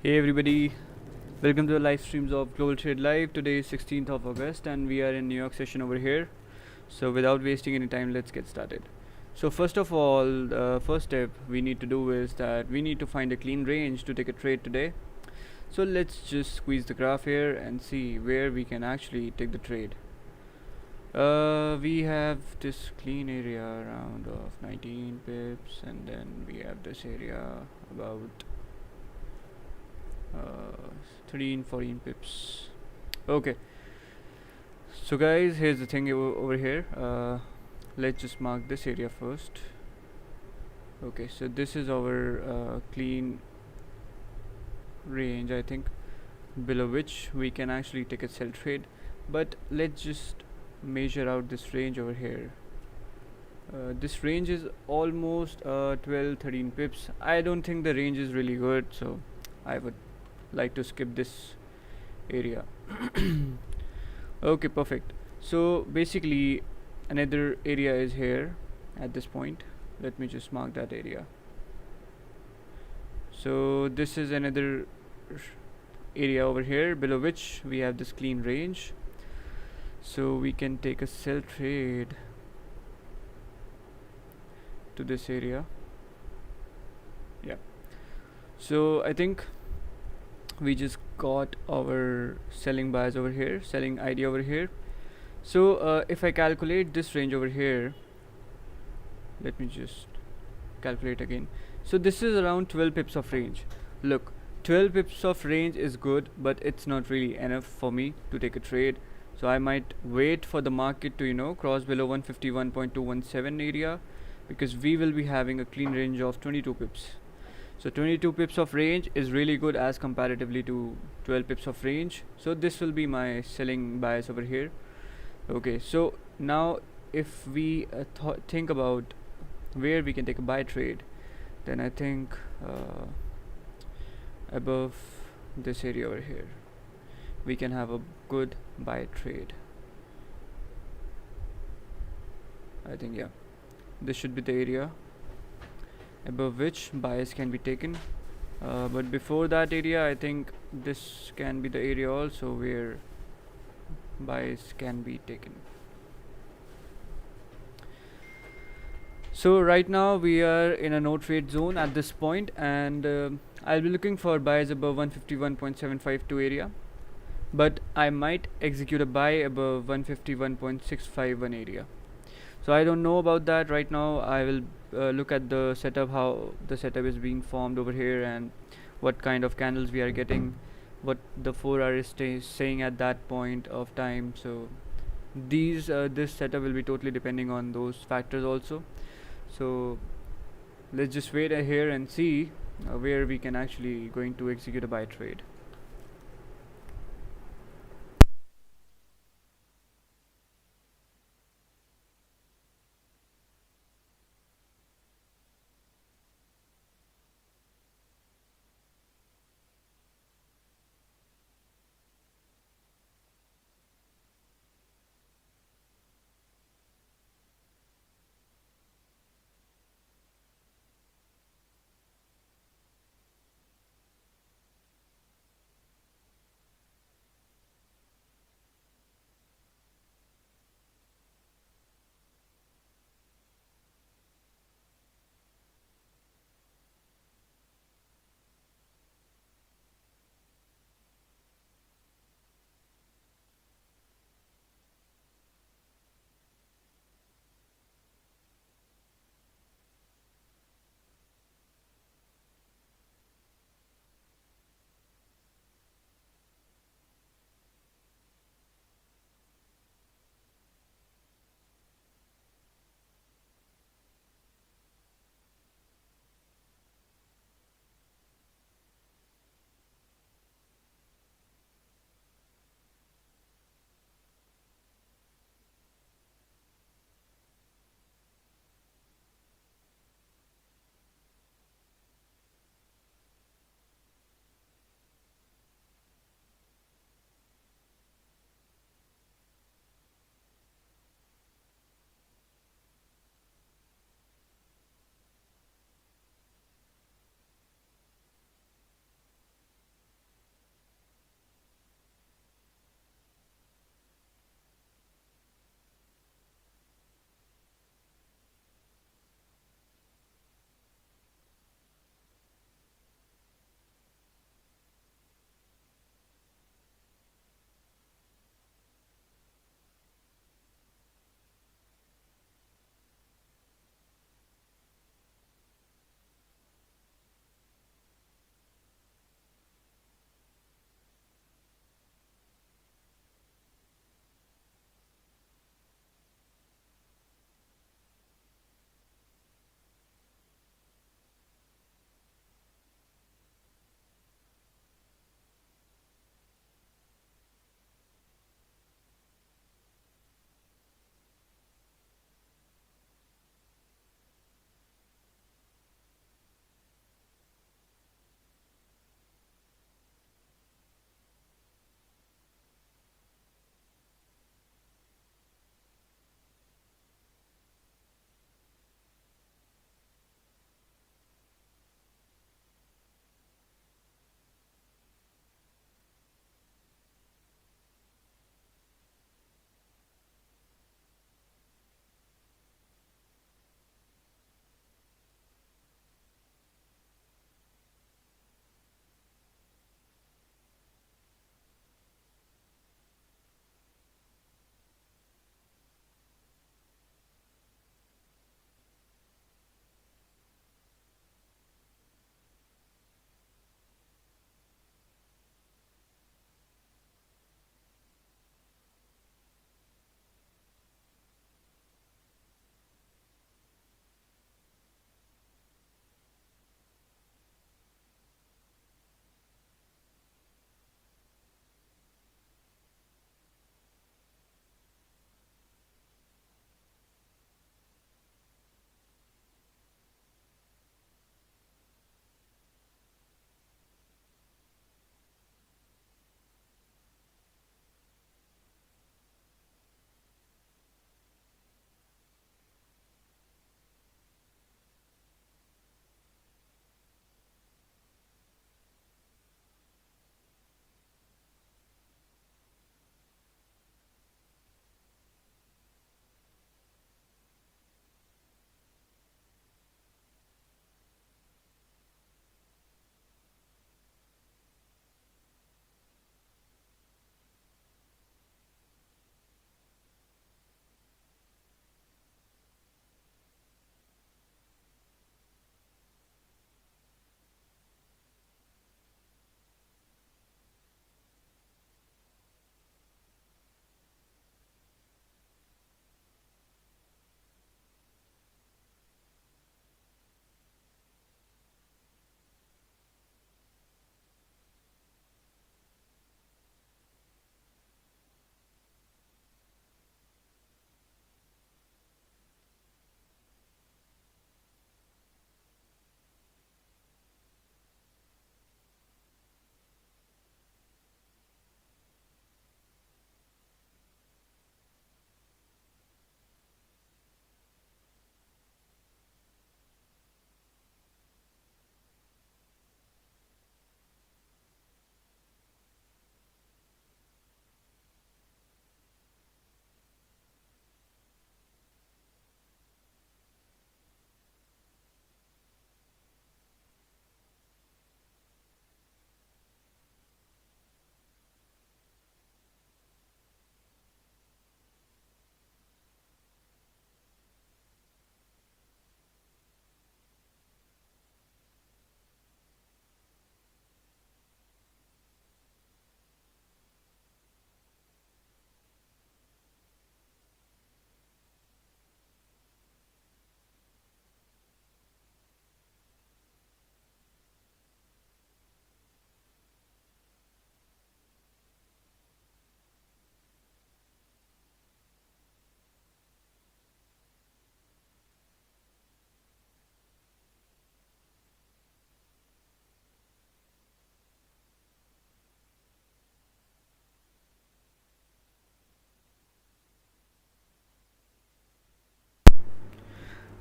Hey everybody, welcome to the live streams of Global Trade Live. Today is 16th of August and we are in New York session over here. So without wasting any time, let's get started. So first of all, the first step we need to do is that we need to find a clean range to take a trade today. So let's just squeeze the graph here and see where we can actually take the trade. We have this clean area around of 19 pips, and then we have this area about 13 14 pips. Okay, so guys, here's the thing over here. Let's just mark this area first. Okay, so this is our clean range, I think, below which we can actually take a sell trade. But let's just measure out this range over here. This range is almost 12 13 pips. I don't think the range is really good, so I would like to skip this area. Okay, perfect. So basically another area is here at this point. Let me just mark that area. So this is another area over here below which we have this clean range, so we can take a sell trade to this area. Yeah, so I think we just got our selling bias over here, selling idea over here. So if I calculate this range over here, let me just calculate again. So this is around 12 pips of range. Look, 12 pips of range is good, but it's not really enough for me to take a trade. So I might wait for the market to cross below 151.217 area, because we will be having a clean range of 22 pips. So 22 pips of range is really good as comparatively to 12 pips of range. So this will be my selling bias over here. Okay, so now if we think about where we can take a buy trade, then I think above this area over here we can have a good buy trade. I think, yeah, this should be the area above which bias can be taken. But before that area, I think this can be the area also where bias can be taken. So right now we are in a no trade zone at this point, and I'll be looking for buys above 151.752 area, but I might execute a buy above 151.651 area. So I don't know about that right now. I will look at the setup, how the setup is being formed over here, and what kind of candles we are getting, what the 4 hour is saying at that point of time. So this setup will be totally depending on those factors also. So let's just wait here and see where we can actually going to execute a buy trade.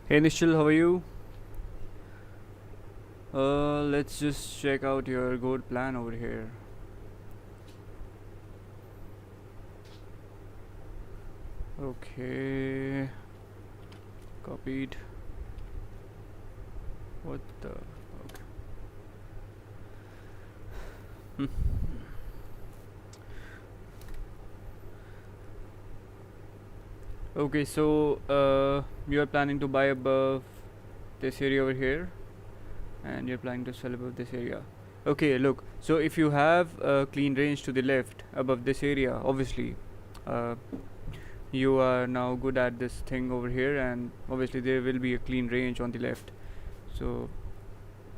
Hey Nishal, how are you? Let's just check out your gold plan over here. Okay, copied. What the? Okay. Okay, so you are planning to buy above this area over here, and you're planning to sell above this area. Okay, look. So if you have a clean range to the left above this area, obviously, uh, you are now good at this thing over here, and obviously there will be a clean range on the left. So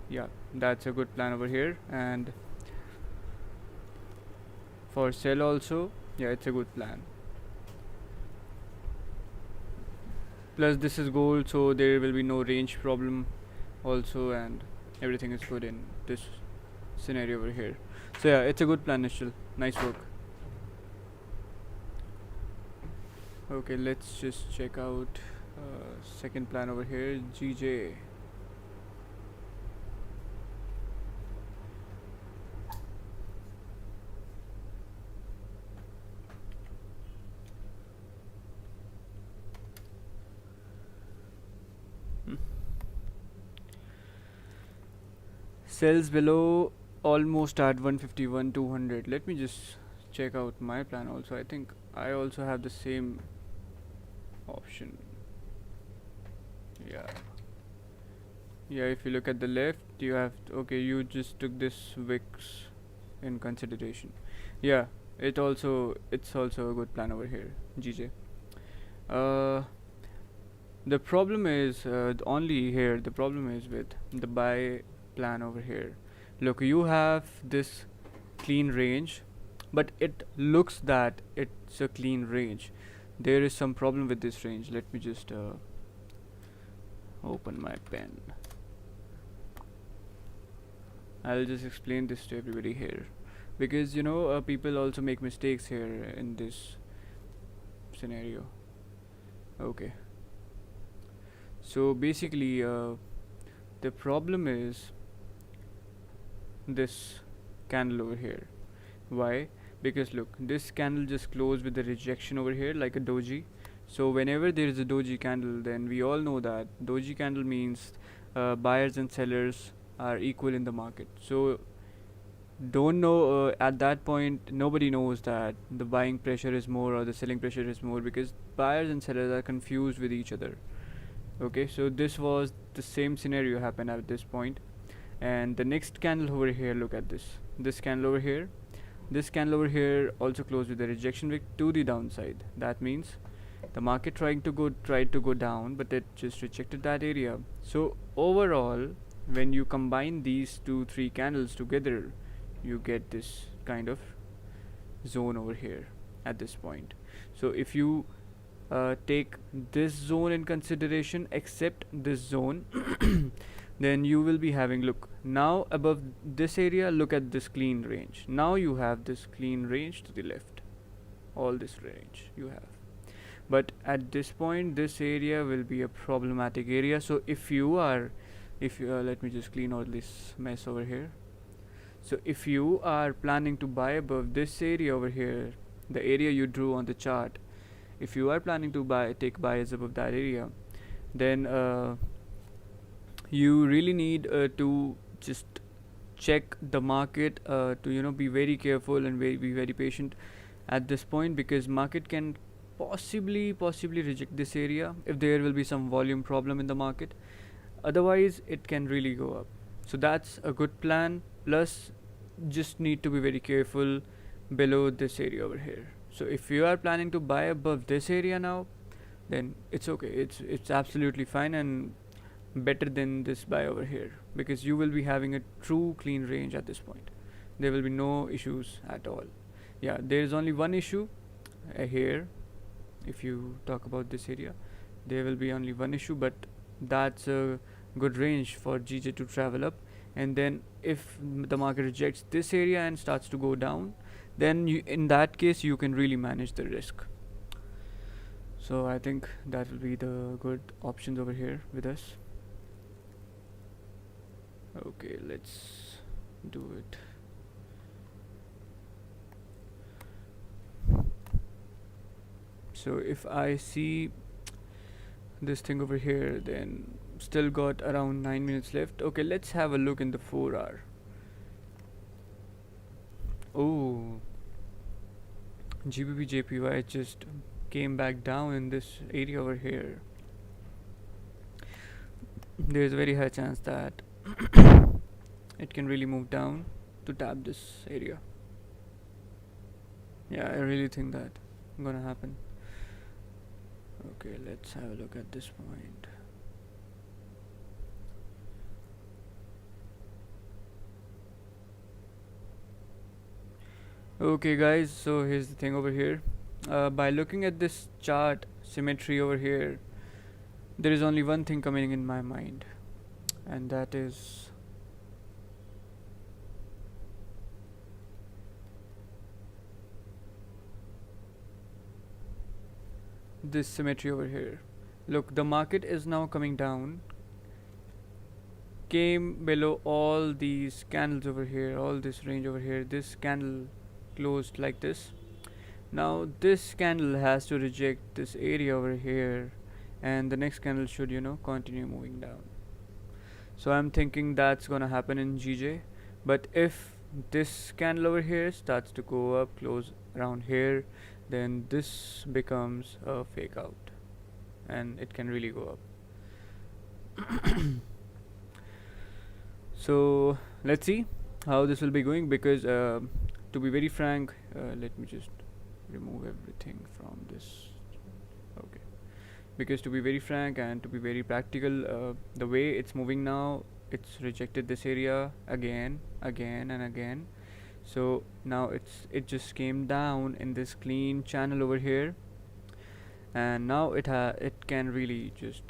yeah, that's a good plan over here. And for sell also, yeah, it's a good plan. Plus this is gold, so there will be no range problem also, and everything is good in this scenario over here. So yeah, it's a good plan, Nishal. Nice work. Okay, let's just check out second plan over here, GJ. Sells below almost at 151 200. Let me just check out my plan also. I think I also have the same option. Yeah, yeah, if you look at the left, you have okay, you just took this wicks in consideration. Yeah, it's also a good plan over here, GJ. uh the problem is only here the problem is with the buy plan over here. Look, you have this clean range, but it looks that it's a clean range. There is some problem with this range. Let me just open my pen. I'll just explain this to everybody here, because people also make mistakes here in this scenario. Okay, so basically the problem is this candle over here. Why? Because look, this candle just closed with the rejection over here like a doji. So whenever there is a doji candle, then we all know that doji candle means buyers and sellers are equal in the market. So don't know at that point, nobody knows that the buying pressure is more or the selling pressure is more, because buyers and sellers are confused with each other. Okay, so this was the same scenario happened at this point. And the next candle over here, look at this candle over here. This candle over here also closed with a rejection wick to the downside. That means the market tried to go down, but it just rejected that area. So overall, when you combine these 2 3 candles together, you get this kind of zone over here at this point. So if you take this zone in consideration, except this zone, then you will be having, look, now above this area, look at this clean range. Now you have this clean range to the left, all this range you have. But at this point, this area will be a problematic area. So if you let me just clean all this mess over here. So if you are planning to buy above this area over here, the area you drew on the chart, if you are planning to take buys above that area, then you really need to just check the market, to be very careful and be very patient at this point, because market can possibly reject this area if there will be some volume problem in the market. Otherwise it can really go up. So that's a good plan. Plus, just need to be very careful below this area over here. So if you are planning to buy above this area now, then it's okay, it's absolutely fine and better than this buy over here, because you will be having a true clean range at this point. There will be no issues at all. Yeah, there is only one issue here. If you talk about this area, there will be only one issue, but that's a good range for GJ to travel up. And then if the market rejects this area and starts to go down, then in that case you can really manage the risk. So I think that will be the good options over here with us. Okay, let's do it. So if I see this thing over here, then still got around 9 minutes left. Okay, let's have a look in the 4 hour. Oh, GBP JPY just came back down in this area over here. There's a very high chance that it can really move down to tap this area. Yeah, I really think that gonna happen. Okay, let's have a look at this point. Okay guys, so here's the thing over here. By looking at this chart symmetry over here, there is only one thing coming in my mind, and that is this symmetry over here. Look, the market is now coming down, came below all these candles over here, all this range over here. This candle closed like this. Now this candle has to reject this area over here, and the next candle should, continue moving down. So I'm thinking that's gonna happen in GJ. But if this candle over here starts to go up, close around here, then this becomes a fake out, and it can really go up. So let's see how this will be going, because to be very frank, let me just remove everything from this. Okay, because to be very frank and to be very practical, the way it's moving now, it's rejected this area again, again and again. So now it just came down in this clean channel over here, and now it can really just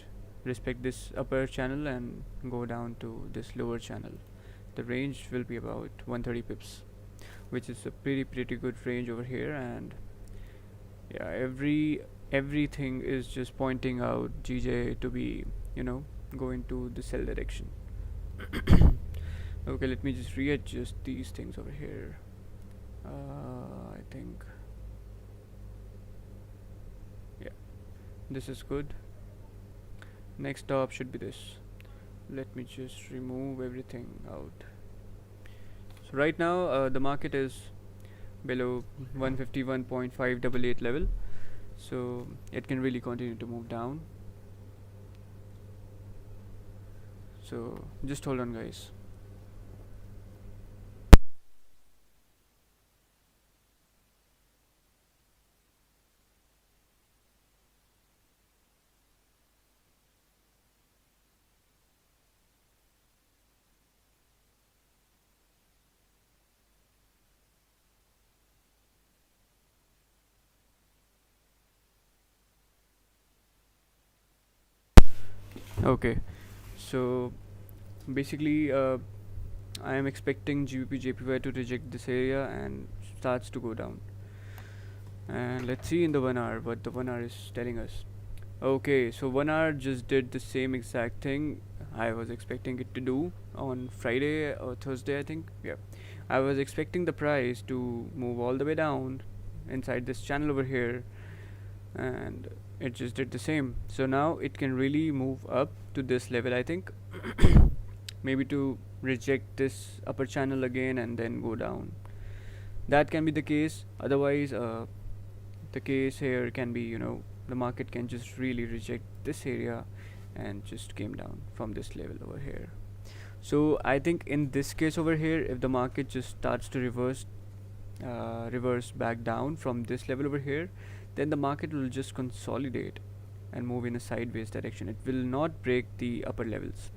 respect this upper channel and go down to this lower channel. The range will be about 130 pips, which is a pretty good range over here. And yeah, everything is just pointing out GJ to be, going to the sell direction. Okay, let me just readjust these things over here. I think, yeah, this is good. Next stop should be this. Let me just remove everything out. So right now the market is below 151.588 level, so it can really continue to move down. So just hold on guys. Okay, so basically I am expecting GBP JPY to reject this area and starts to go down. And let's see in the 1 hour what the 1 hour is telling us. Okay, so 1 hour just did the same exact thing I was expecting it to do on Friday or Thursday, I think. Yeah, I was expecting the price to move all the way down inside this channel over here, and it just did the same. So now it can really move up to this level, I think. Maybe to reject this upper channel again and then go down. That can be the case. Otherwise, the case here can be, the market can just really reject this area and just came down from this level over here. So I think in this case over here, if the market just starts to reverse back down from this level over here, then the market will just consolidate and move in a sideways direction. It will not break the upper levels.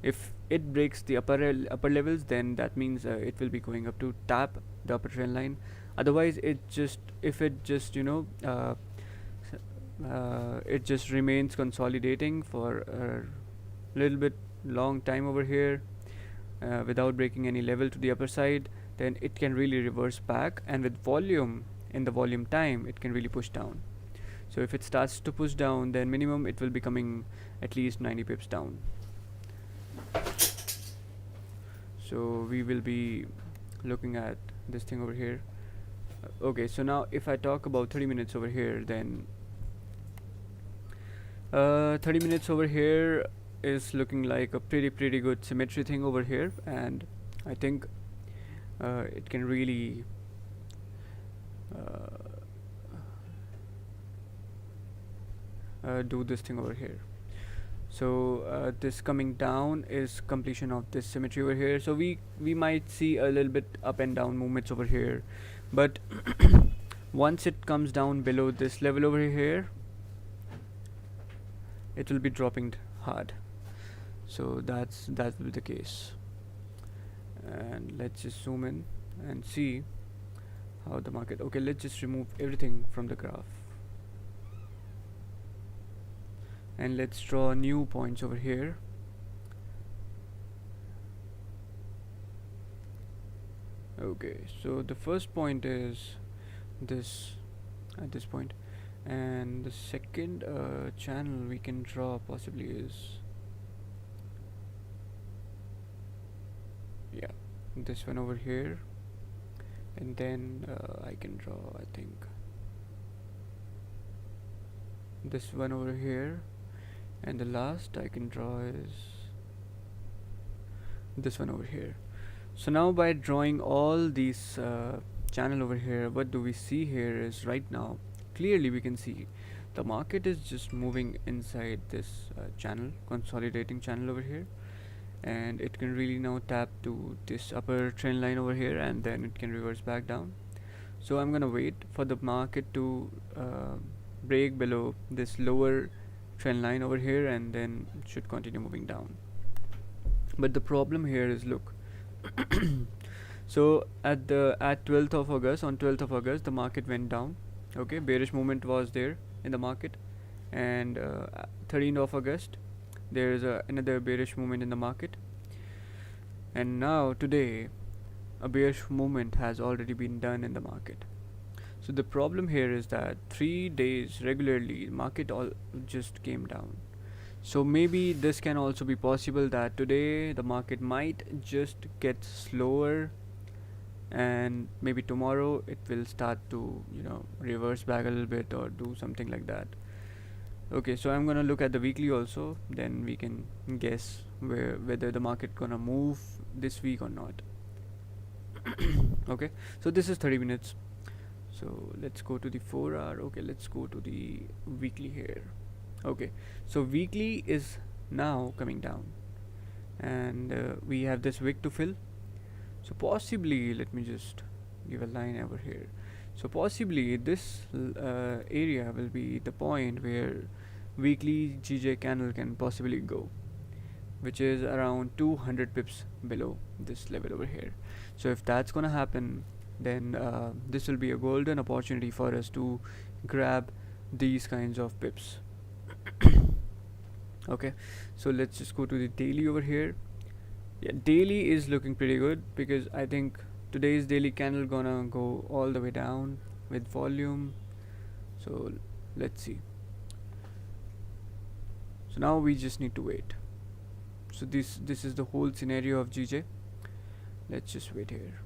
If it breaks the upper levels, then that means it will be going up to tap the upper trend line. Otherwise, if it just it just remains consolidating for a little bit long time over here without breaking any level to the upper side, then it can really reverse back, and with volume in the volume time, it can really push down. So if it starts to push down, then minimum it will be coming at least 90 pips down. So we will be looking at this thing over here. Okay, so now if I talk about 30 minutes over here, then 30 minutes over here is looking like a pretty good symmetry thing over here, and I think it can really do this thing over here. So this coming down is completion of this symmetry over here. So we might see a little bit up and down movements over here, but once it comes down below this level over here, it will be dropping hard. So that will be the case. And let's just zoom in and see how the market. Okay, let's just remove everything from the graph, and let's draw new points over here. Okay, so the first point is this at this point, and the second channel we can draw possibly is, yeah, this one over here, and then I can draw, I think, this one over here, and the last I can draw is this one over here. So now by drawing all these channel over here, what do we see here is right now clearly we can see the market is just moving inside this channel, consolidating channel over here, and it can really now tap to this upper trend line over here, and then it can reverse back down. So I'm gonna wait for the market to break below this lower trend line over here, and then it should continue moving down. But the problem here is, look, so at 12th of August, on 12th of August, the market went down. Okay, bearish movement was there in the market, and 13th of August, there is another bearish movement in the market, and now today, a bearish movement has already been done in the market. So the problem here is that 3 days regularly, market all just came down. So maybe this can also be possible that today the market might just get slower, and maybe tomorrow it will start to reverse back a little bit or do something like that. Okay, so I'm gonna look at the weekly also, then we can guess whether the market gonna move this week or not. Okay, so this is 30 minutes. So let's go to the 4 hour. Okay, let's go to the weekly here. Okay, so weekly is now coming down, and we have this wick to fill. So possibly, let me just give a line over here. So possibly this area will be the point where weekly GJ candle can possibly go, which is around 200 pips below this level over here. So if that's gonna happen, then this will be a golden opportunity for us to grab these kinds of pips. Okay, so let's just go to the daily over here. Yeah, daily is looking pretty good, because I think today's daily candle gonna go all the way down with volume. So let's see. So now we just need to wait. So this is the whole scenario of GJ. Let's just wait here.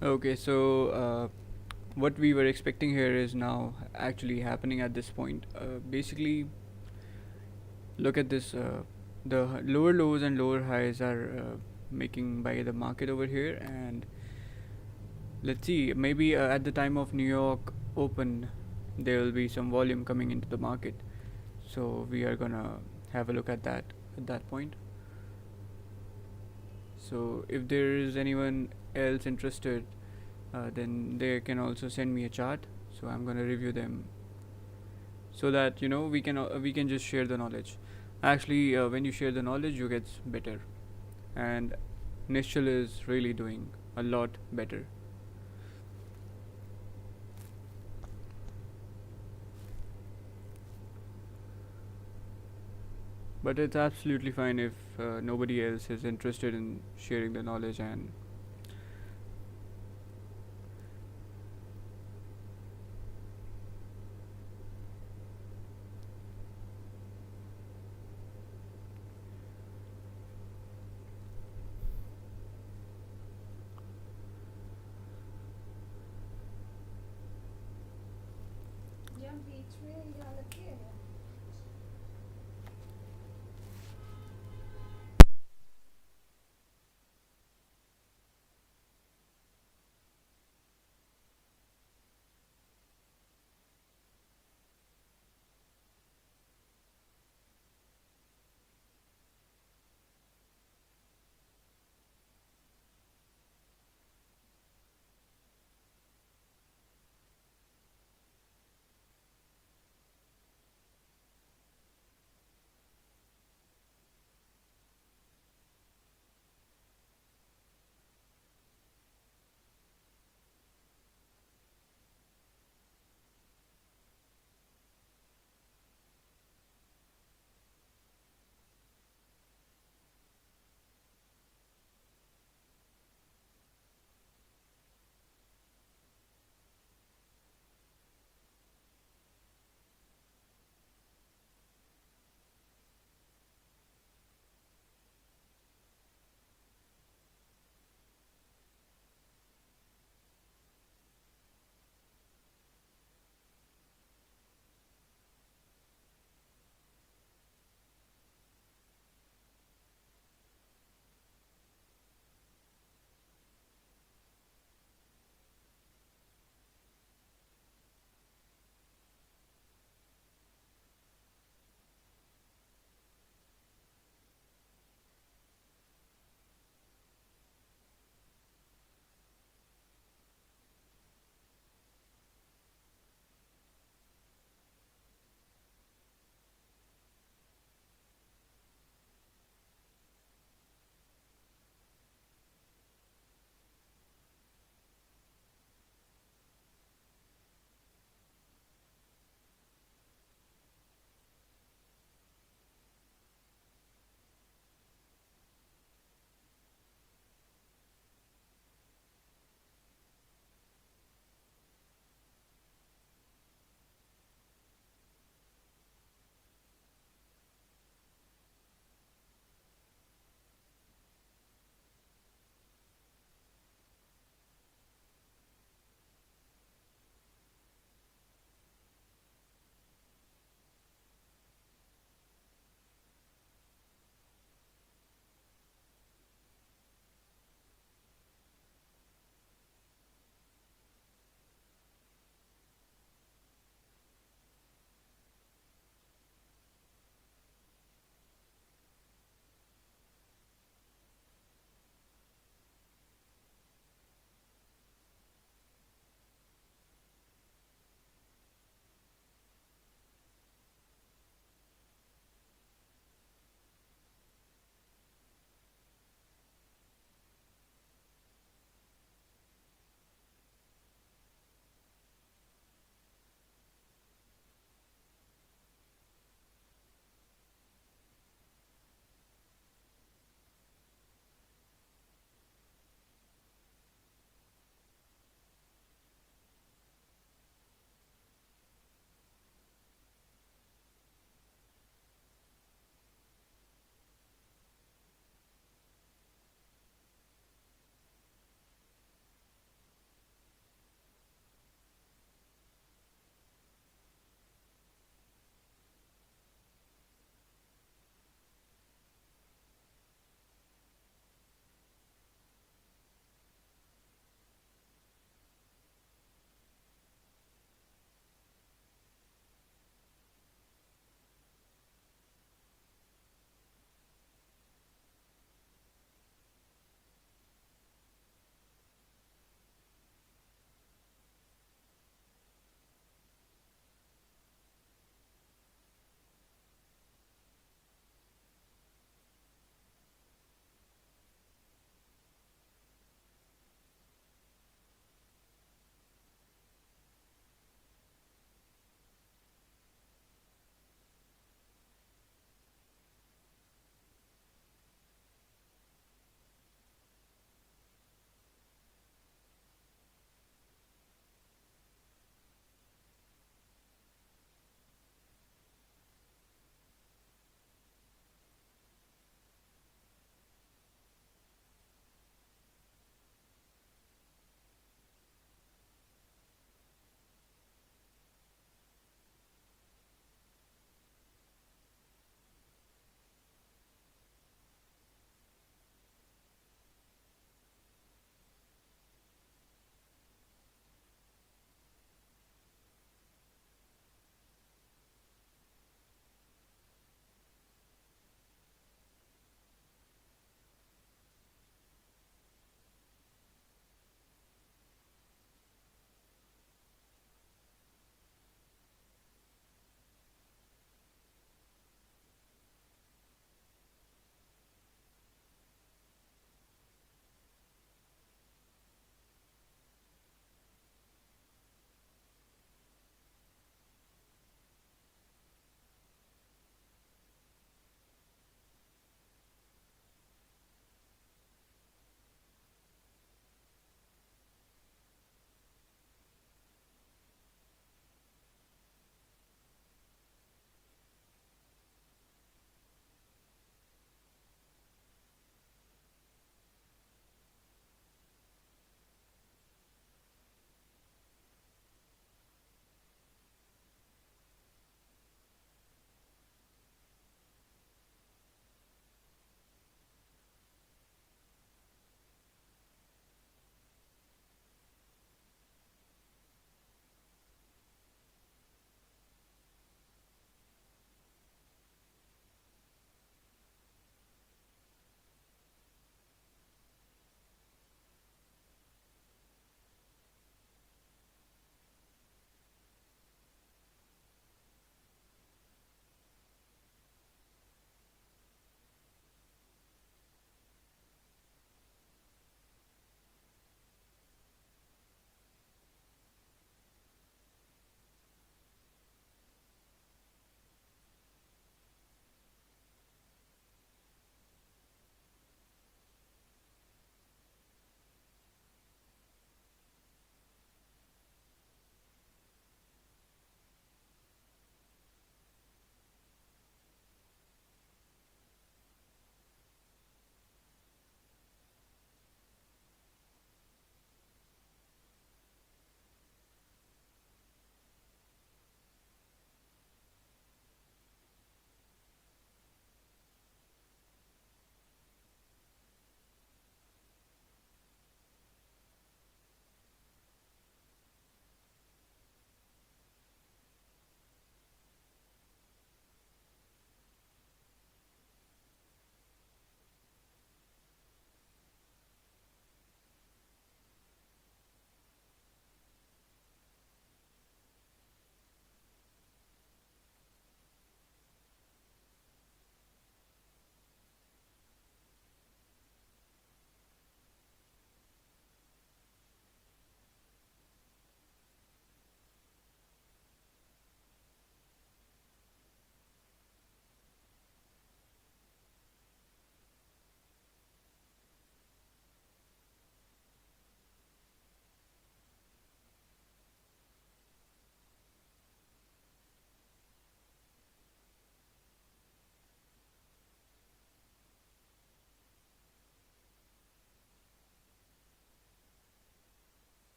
Okay, so what we were expecting here is now actually happening at this point. Basically, look at this. The lower lows and lower highs are making by the market over here, and let's see. Maybe at the time of New York Open, there will be some volume coming into the market. So we are gonna have a look at that at that point. So if there is anyone else interested, then they can also send me a chart. So I'm gonna review them so that we can just share the knowledge. Actually, when you share the knowledge, you get better, and Nischal is really doing a lot better. But it's absolutely fine if nobody else is interested in sharing the knowledge. And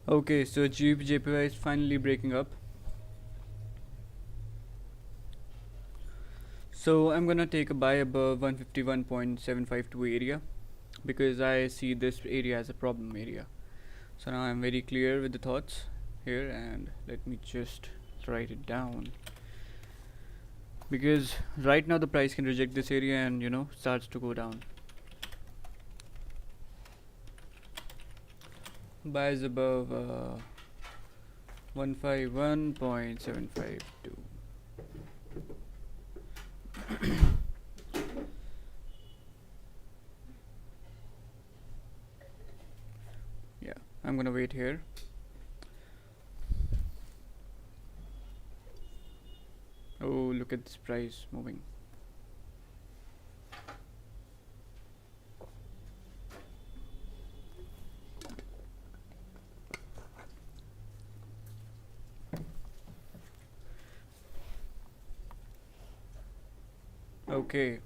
Okay, so GBP is finally breaking up. So I'm gonna take a buy above 151.752 area because I see this area as a problem area. So now I'm very clear with the thoughts here, and let me just write it down, because right now the price can reject this area and starts to go down. Buys above 151.752. Yeah, I'm gonna wait here. Oh, look at this price moving. Okay,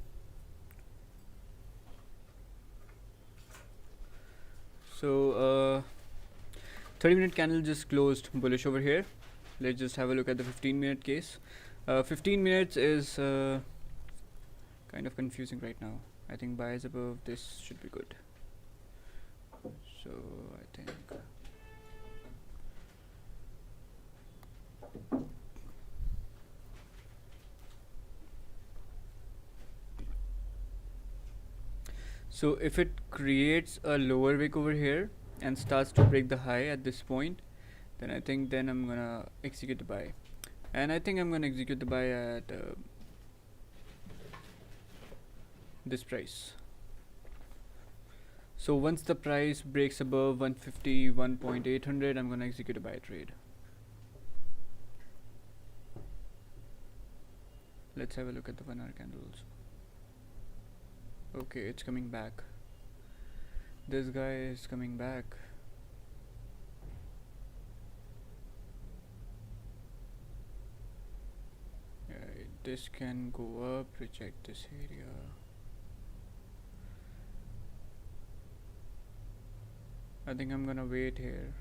so 30-minute candle just closed bullish over here. Let's just have a look at the 15-minute case. 15 minutes is kind of confusing right now. I think buys above this should be good. So I think so if it creates a lower wick over here and starts to break the high at this point, then I think then I'm gonna execute the buy, and I think I'm gonna execute the buy at this price. So once the price breaks above 151.800, I'm gonna execute a buy trade. Let's have a look at the 1 hour candle also. Okay, it's coming back. This guy is coming back. Yeah, this can go up, reject this area. I think I'm gonna wait here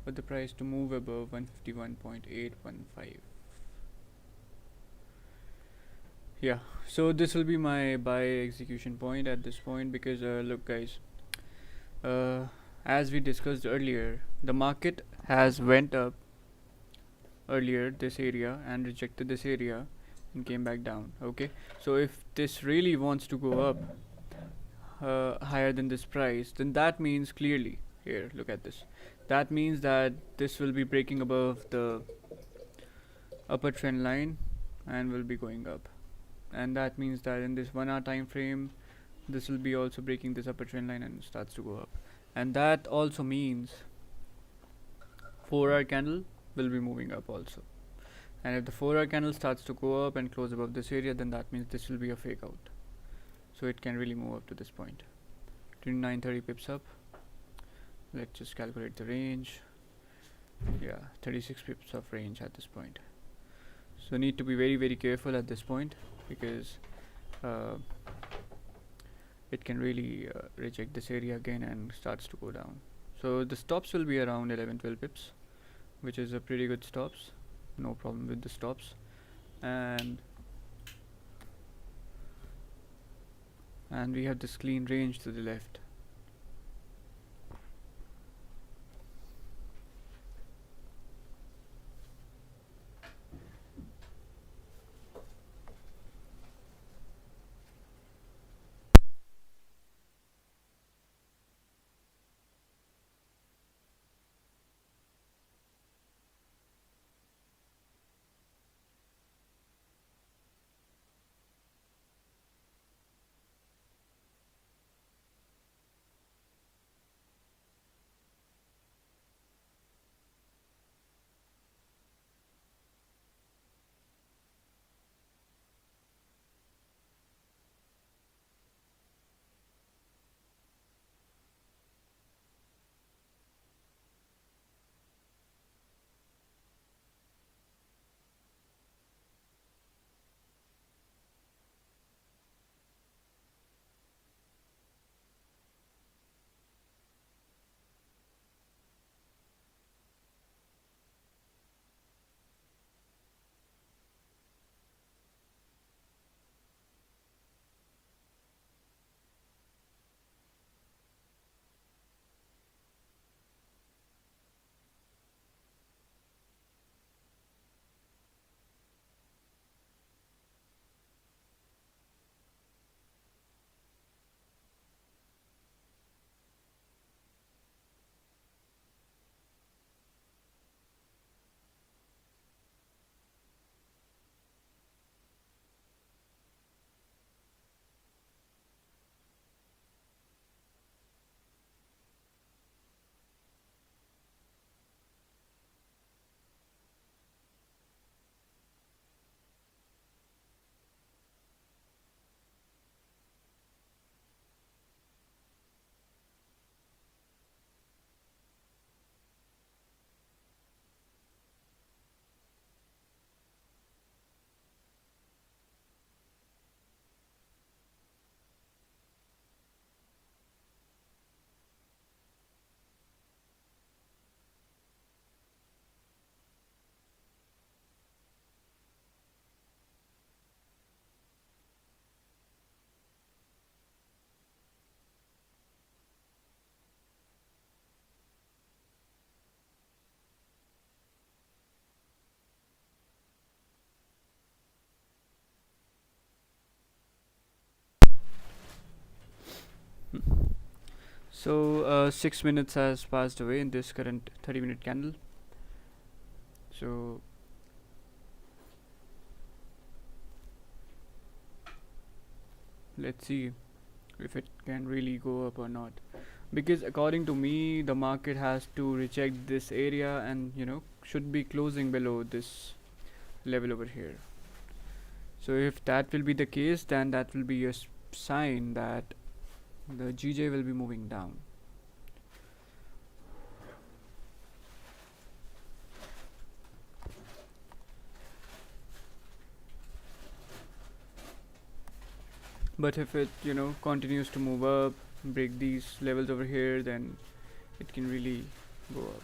for the price to move above 151.815. Yeah, so this will be my buy execution point at this point, because look guys, as we discussed earlier, the market has went up earlier this area and rejected this area and came back down. Okay, so if this really wants to go up higher than this price, then that means clearly, here look at this, that means that this will be breaking above the upper trend line and will be going up, and that means that in this 1 hour time frame this will be also breaking this upper trend line and starts to go up, and that also means 4 hour candle will be moving up also. And if the 4 hour candle starts to go up and close above this area, then that means this will be a fake out, so it can really move up to this point. 2930 pips up. Let's just calculate the range. Yeah, 36 pips of range at this point. So need to be very careful at this point, because it can really reject this area again and starts to go down. So the stops will be around 11-12 pips, which is a pretty good stops. No problem with the stops, and we have this clean range to the left. So 6 minutes has passed away in this current 30-minute candle. So let's see if it can really go up or not, because according to me the market has to reject this area and should be closing below this level over here. So if that will be the case, then that will be a sign that the GJ will be moving down. But if it continues to move up, break these levels over here, then it can really go up.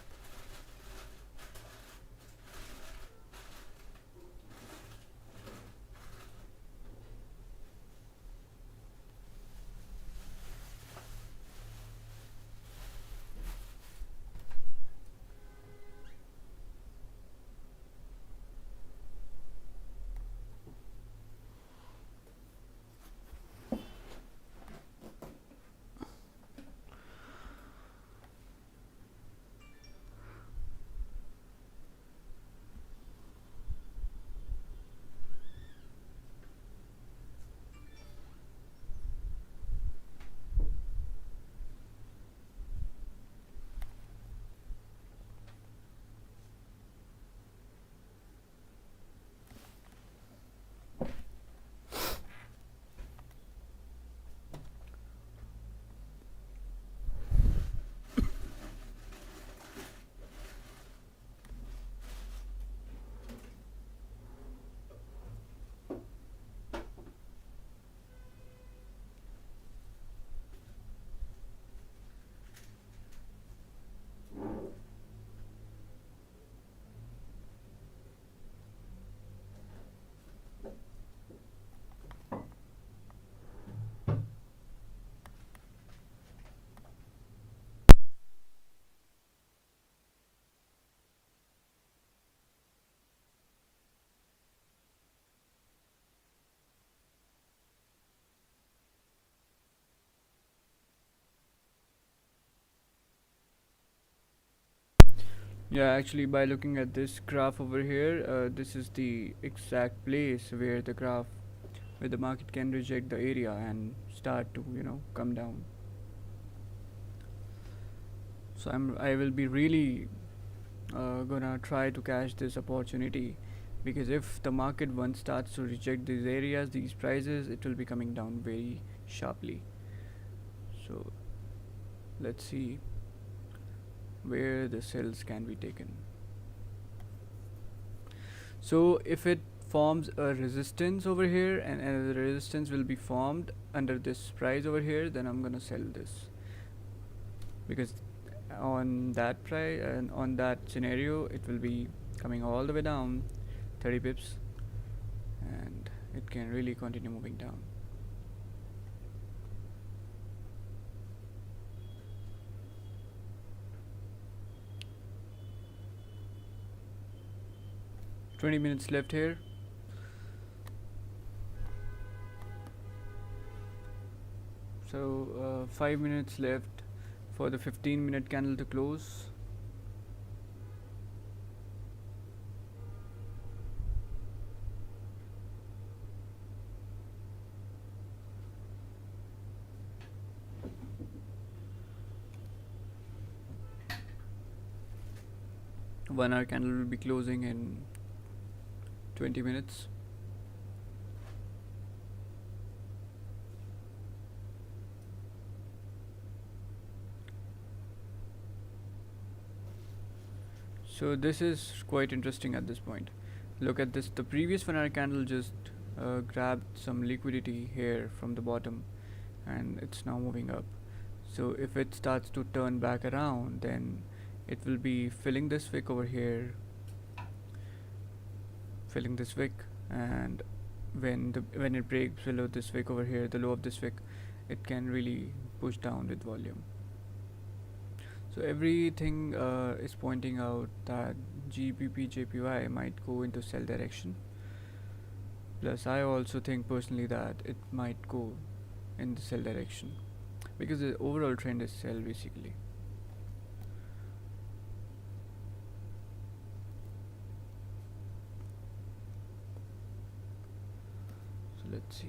Yeah, actually, by looking at this graph over here, this is the exact place where the market can reject the area and start to come down. So I will be really gonna try to catch this opportunity, because if the market once starts to reject these areas, these prices, it will be coming down very sharply. So let's see where the sells can be taken. So if it forms a resistance over here, and another resistance will be formed under this price over here, then I'm gonna sell this, because on that price and on that scenario it will be coming all the way down 30 pips, and it can really continue moving down. $20 left here. So 5 minutes left for the 15-minute candle to close. One hour candle will be closing in 20 minutes. So this is quite interesting at this point. Look at this. The previous 1 hour candle just grabbed some liquidity here from the bottom, and it's now moving up. So if it starts to turn back around, then it will be filling this wick over here, filling this wick, and when it breaks below this wick over here, the low of this wick, it can really push down with volume. So everything is pointing out that GBP JPY might go into sell direction. Plus I also think personally that it might go in the sell direction. because the overall trend is sell basically. So let's see.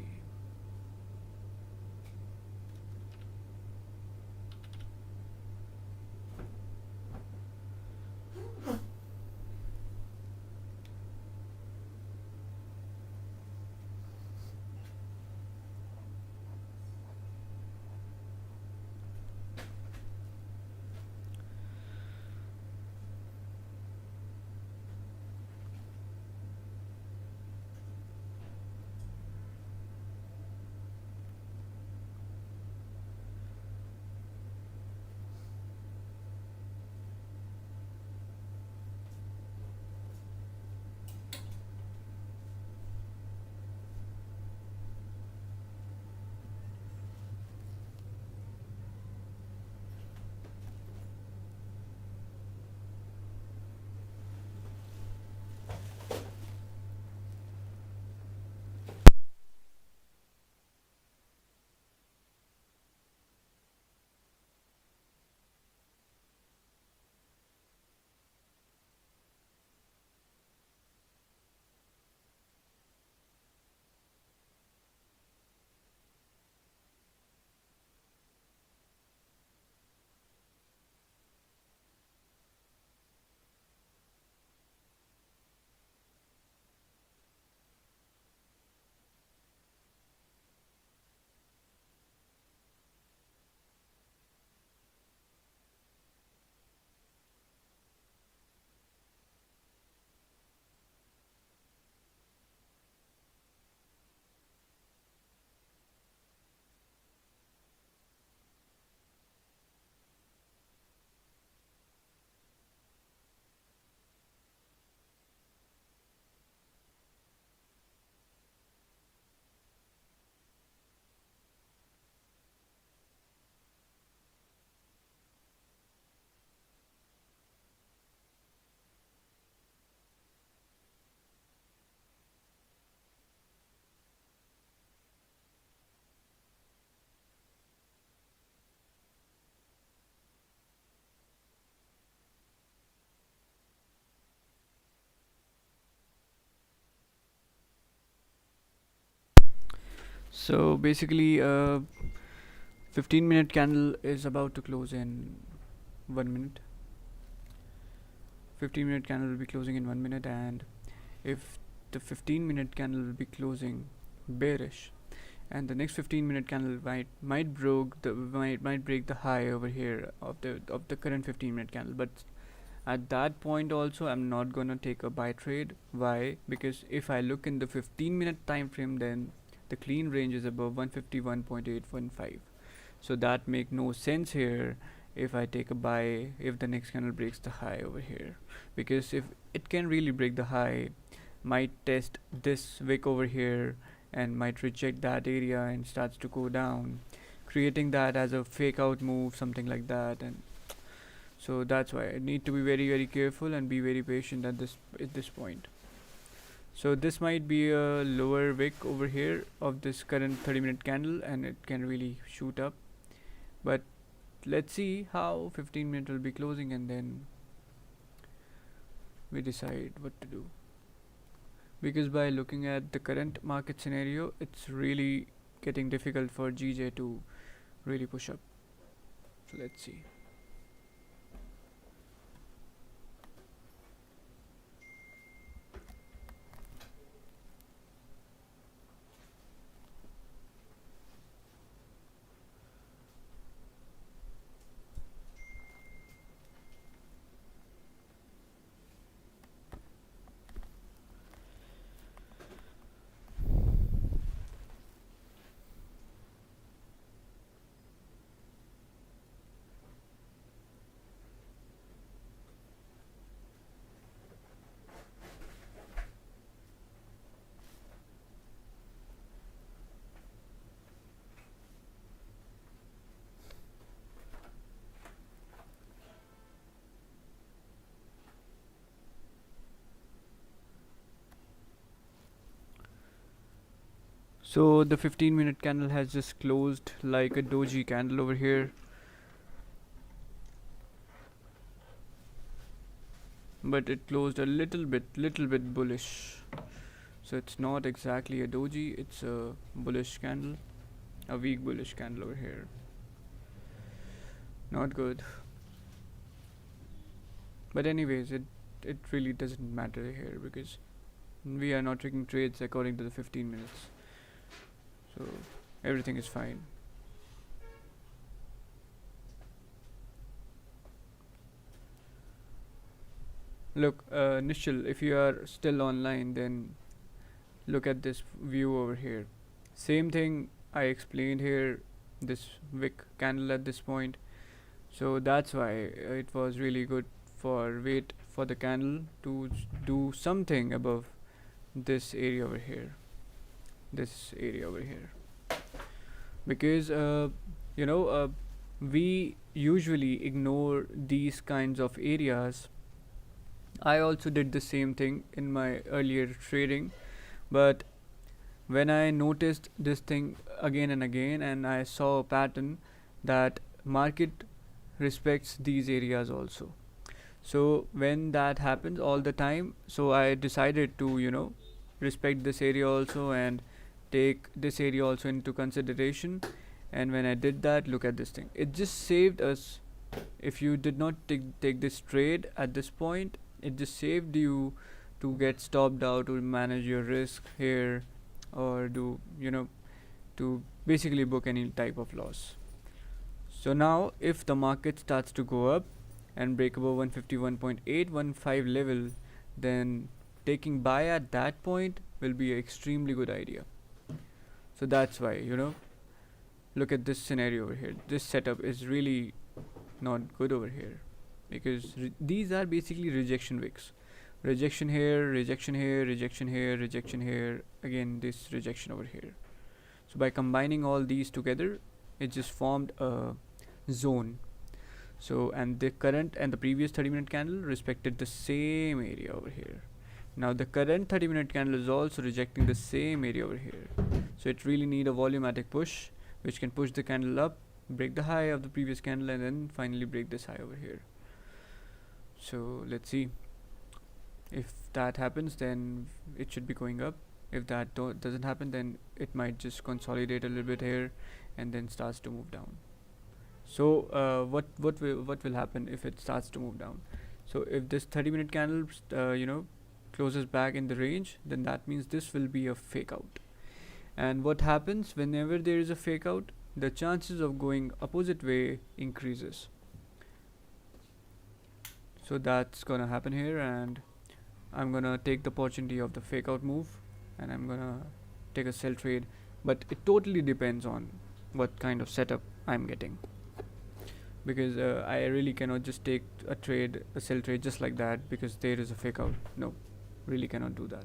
So basically, 15-minute candle is about to close in 1 minute. 15-minute candle will be closing in 1 minute, and if the 15-minute candle will be closing bearish, and the next 15-minute candle might break the high over here of the current 15-minute candle, but at that point also I'm not gonna take a buy trade. Why? Because if I look in the 15-minute time frame, then the clean range is above 151.815, so that make no sense here if I take a buy if the next candle breaks the high over here, because if it can really break the high, might test this wick over here and might reject that area and starts to go down, creating that as a fake out move, something like that. And so that's why I need to be very careful and be very patient at this point. So this might be a lower wick over here of this current 30-minute candle, and it can really shoot up, but let's see how 15 minute will be closing, and then we decide what to do. Because by looking at the current market scenario, it's really getting difficult for GJ to really push up. So let's see. So the 15-minute candle has just closed like a doji candle over here, but it closed a little bit bullish. So it's not exactly a doji, it's a bullish candle, a weak bullish candle over here. Not good. But anyways, it really doesn't matter here because we are not taking trades according to the 15 minutes. So everything is fine. Look, Nishal, if you are still online, then look at this view over here. Same thing I explained here, this wick candle at this point. So that's why it was really good for wait for the candle to do something above this area over here, this area over here, because we usually ignore these kinds of areas. I also did the same thing in my earlier trading, but when I noticed this thing again and again, and I saw a pattern that market respects these areas also. So when that happens all the time, so I decided to respect this area also and take this area also into consideration. And when I did that, look at this thing, it just saved us. If you did not take this trade at this point, it just saved you to get stopped out, to manage your risk here, or do to basically book any type of loss. So now if the market starts to go up and break above 151.815 level, then taking buy at that point will be an extremely good idea. So that's why look at this scenario over here. This setup is really not good over here, because these are basically rejection wicks. Rejection here, rejection here, rejection here, rejection here, again this rejection over here. So by combining all these together, it just formed a zone. So and the current and the previous 30-minute candle respected the same area over here. Now the current 30-minute candle is also rejecting the same area over here. So it really need a volumetric push, which can push the candle up, break the high of the previous candle, and then finally break this high over here. So let's see. If that happens, then it should be going up. If that doesn't happen, then it might just consolidate a little bit here and then starts to move down. So what will happen if it starts to move down? So if this 30-minute candle closes back in the range, then that means this will be a fake out. And what happens whenever there is a fake out? The chances of going opposite way increases. So that's gonna happen here, and I'm gonna take the opportunity of the fake out move, and I'm gonna take a sell trade. But it totally depends on what kind of setup I'm getting, because I really cannot just take a sell trade just like that because there is a fake out. No, really cannot do that.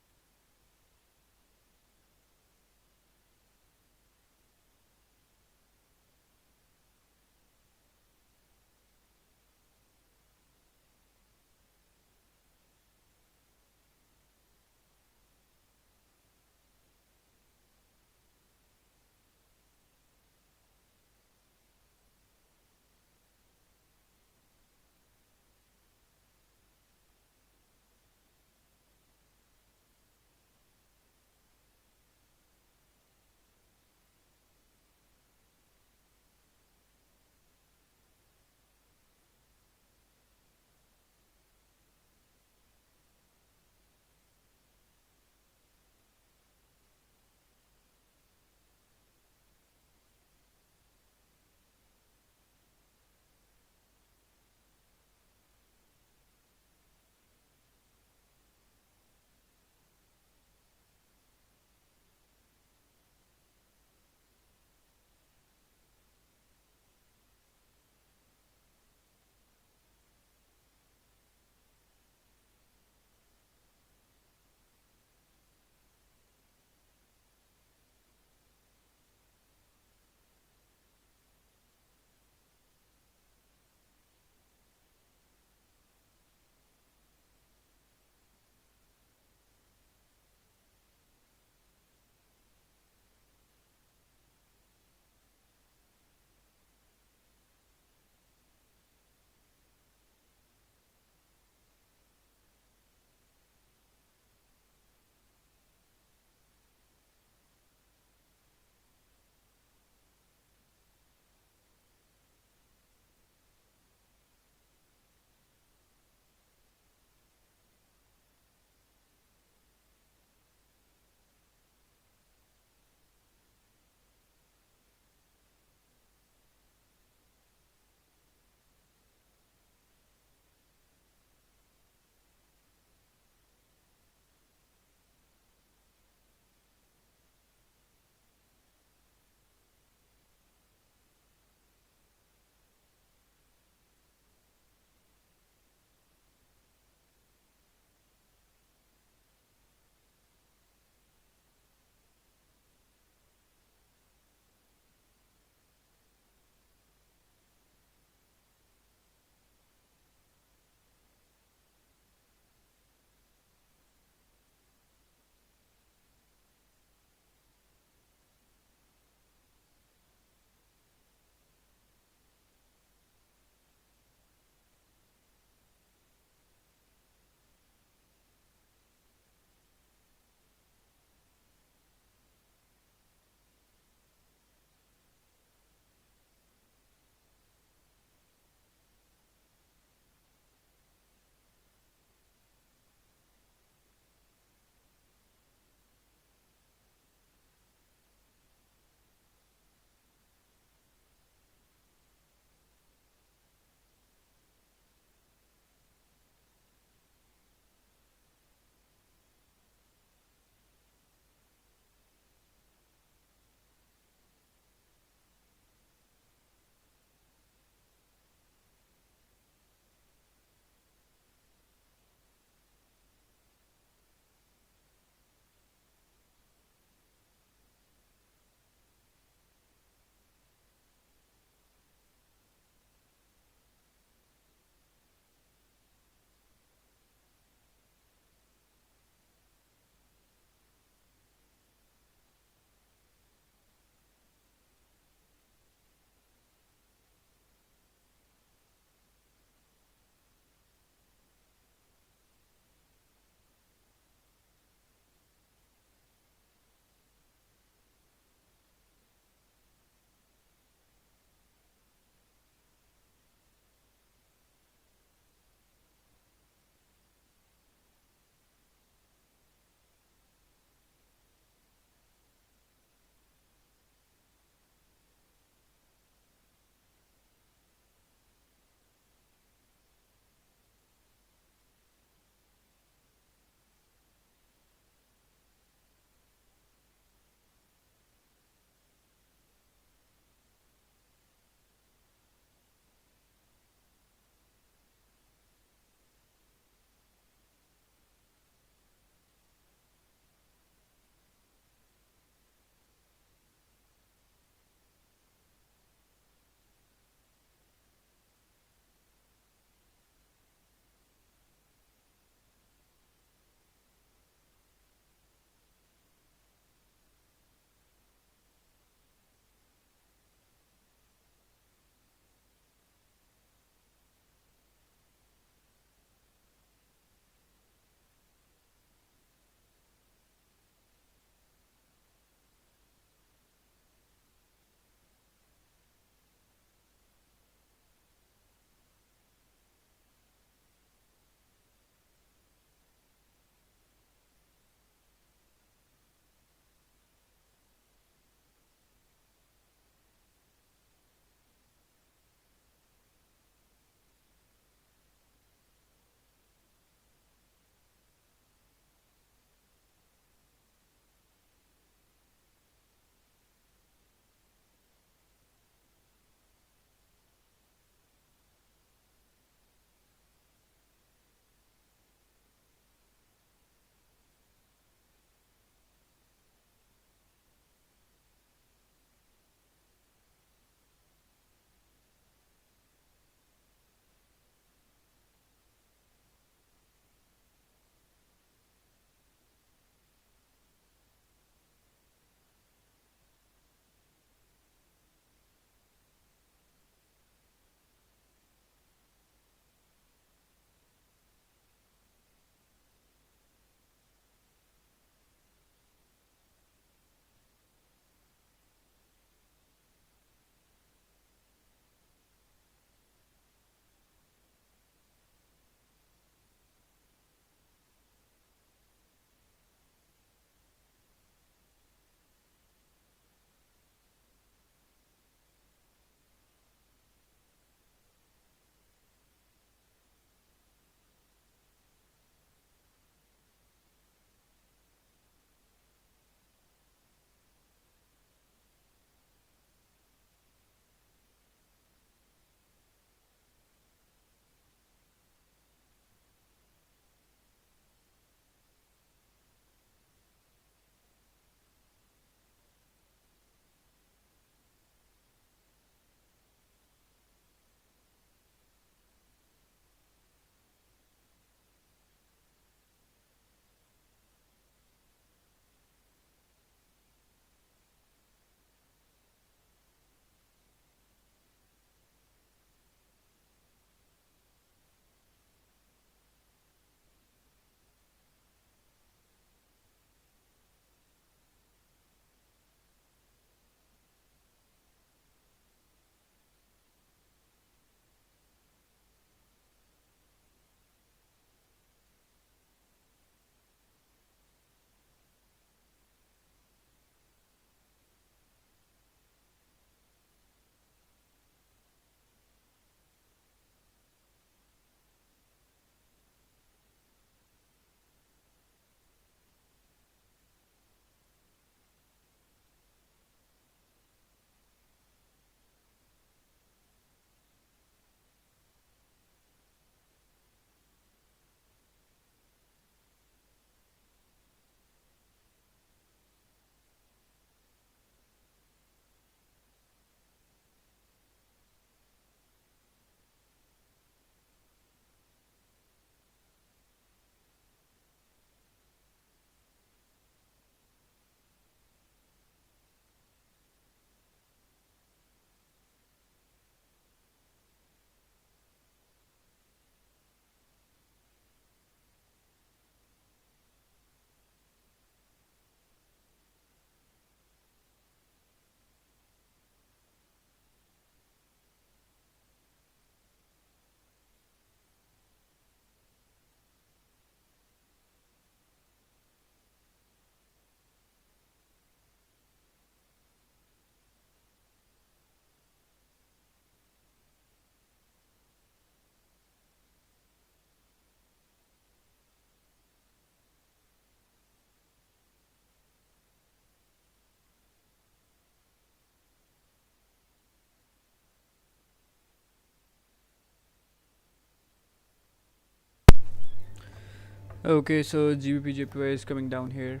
Okay, so GBP JPY is coming down here,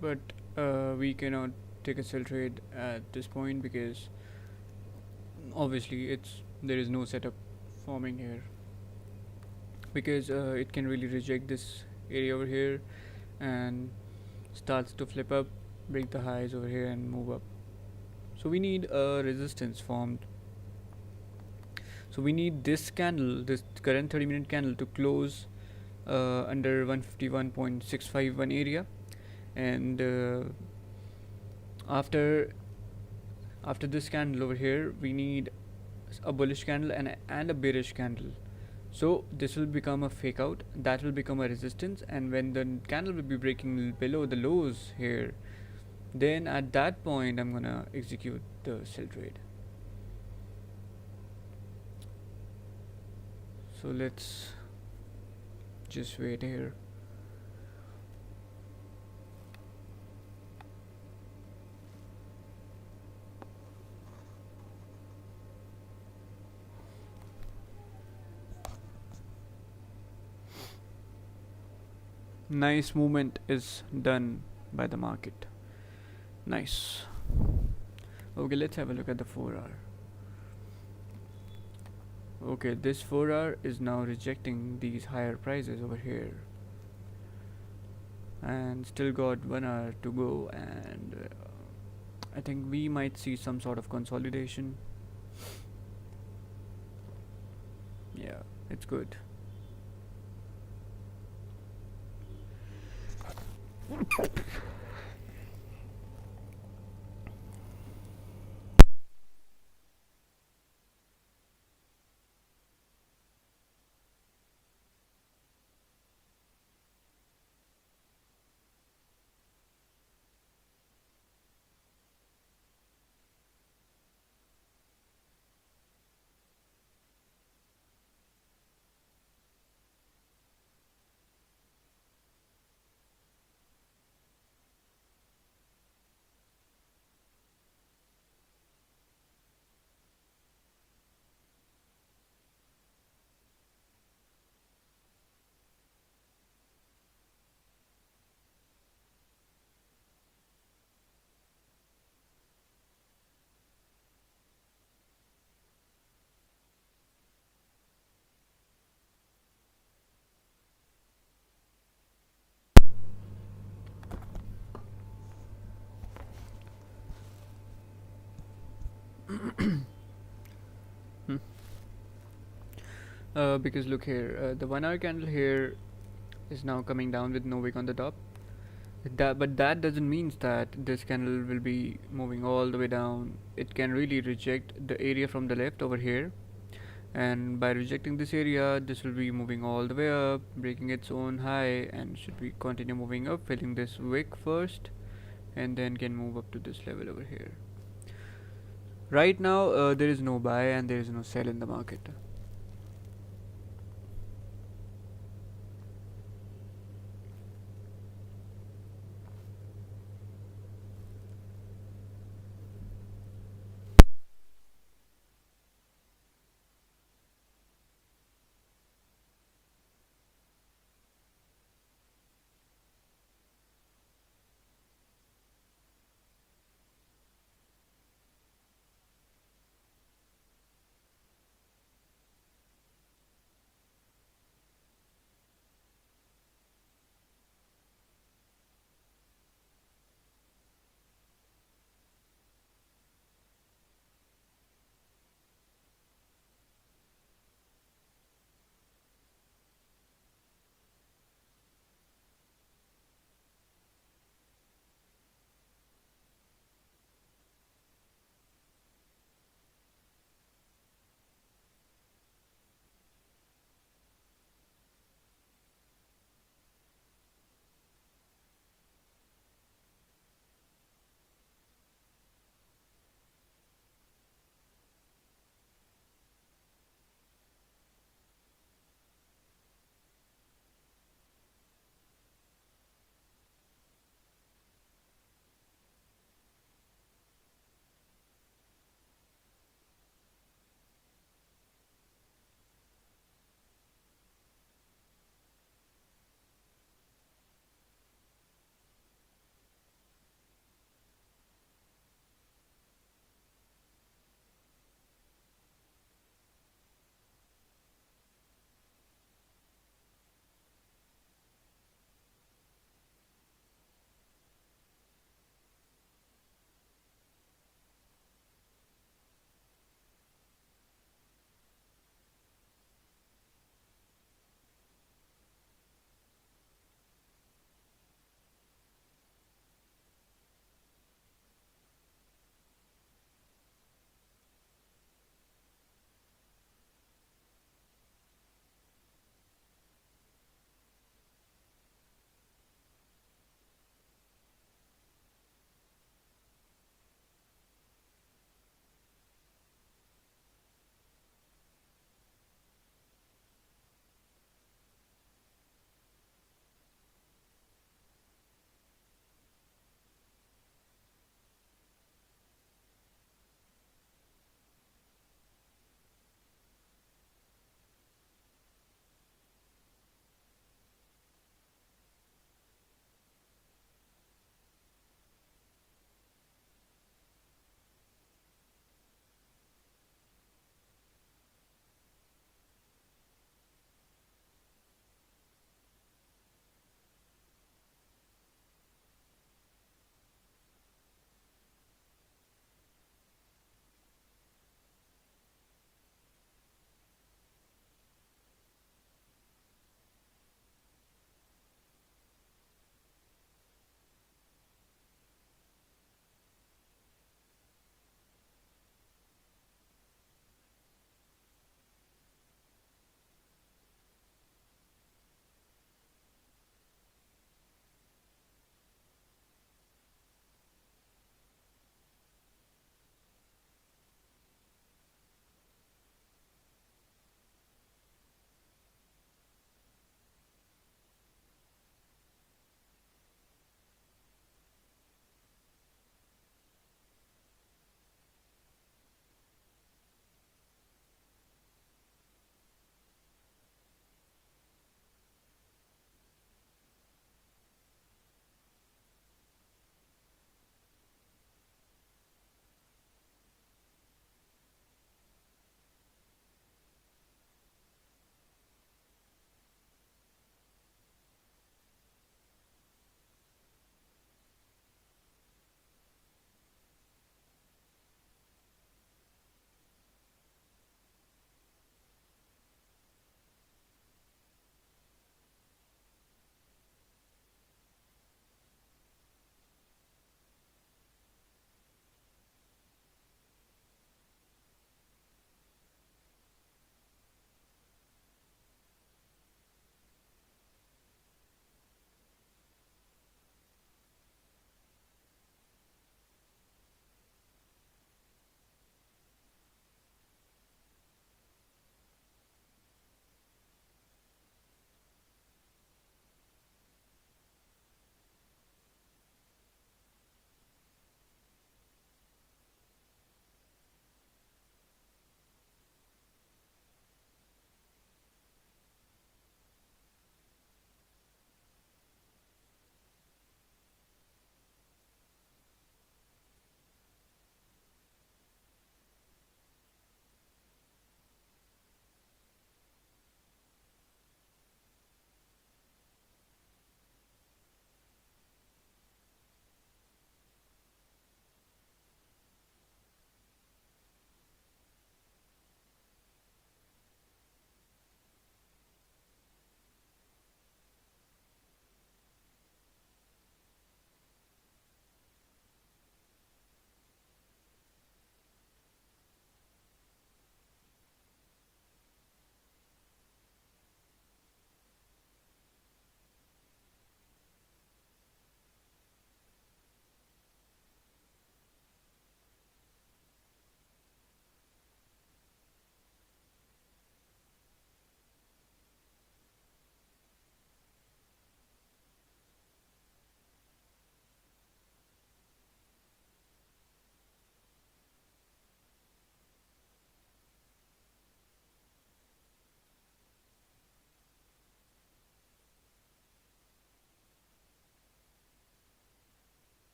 but we cannot take a sell trade at this point because obviously there is no setup forming here, because it can really reject this area over here and starts to flip up, break the highs over here and move up. So we need a resistance formed. So we need this candle, this current 30-minute candle, to close under 151.651 area, and after after this candle over here, we need a bullish candle and a bearish candle. So this will become a fake out, that will become a resistance, and when the candle will be breaking below the lows here, then at that point I'm gonna execute the sell trade. So let's just wait here. Nice movement is done by the market. Nice. Okay, let's have a look at the 4 hour. Okay, this 4 hour is now rejecting these higher prices over here, and still got 1 hour to go, and I think we might see some sort of consolidation. Yeah, it's good. Hmm. Because look here, the 1 hour candle here is now coming down with no wick on the top. But that doesn't mean that this candle will be moving all the way down. It can really reject the area from the left over here, and by rejecting this area, this will be moving all the way up, breaking its own high, and should be continue moving up, filling this wick first, and then can move up to this level over here. Right now, there is no buy and there is no sell in the market.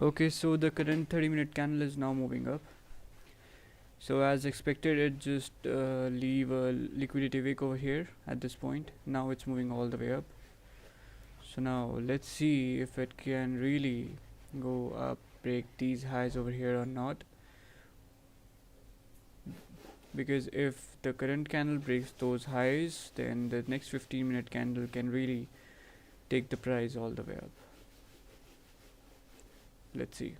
Okay, so the current 30-minute candle is now moving up. So as expected, it just leave a liquidity wick over here at this point. Now it's moving all the way up. So now let's see if it can really go up, break these highs over here or not. Because if the current candle breaks those highs, then the next 15-minute candle can really take the price all the way up. Let's see.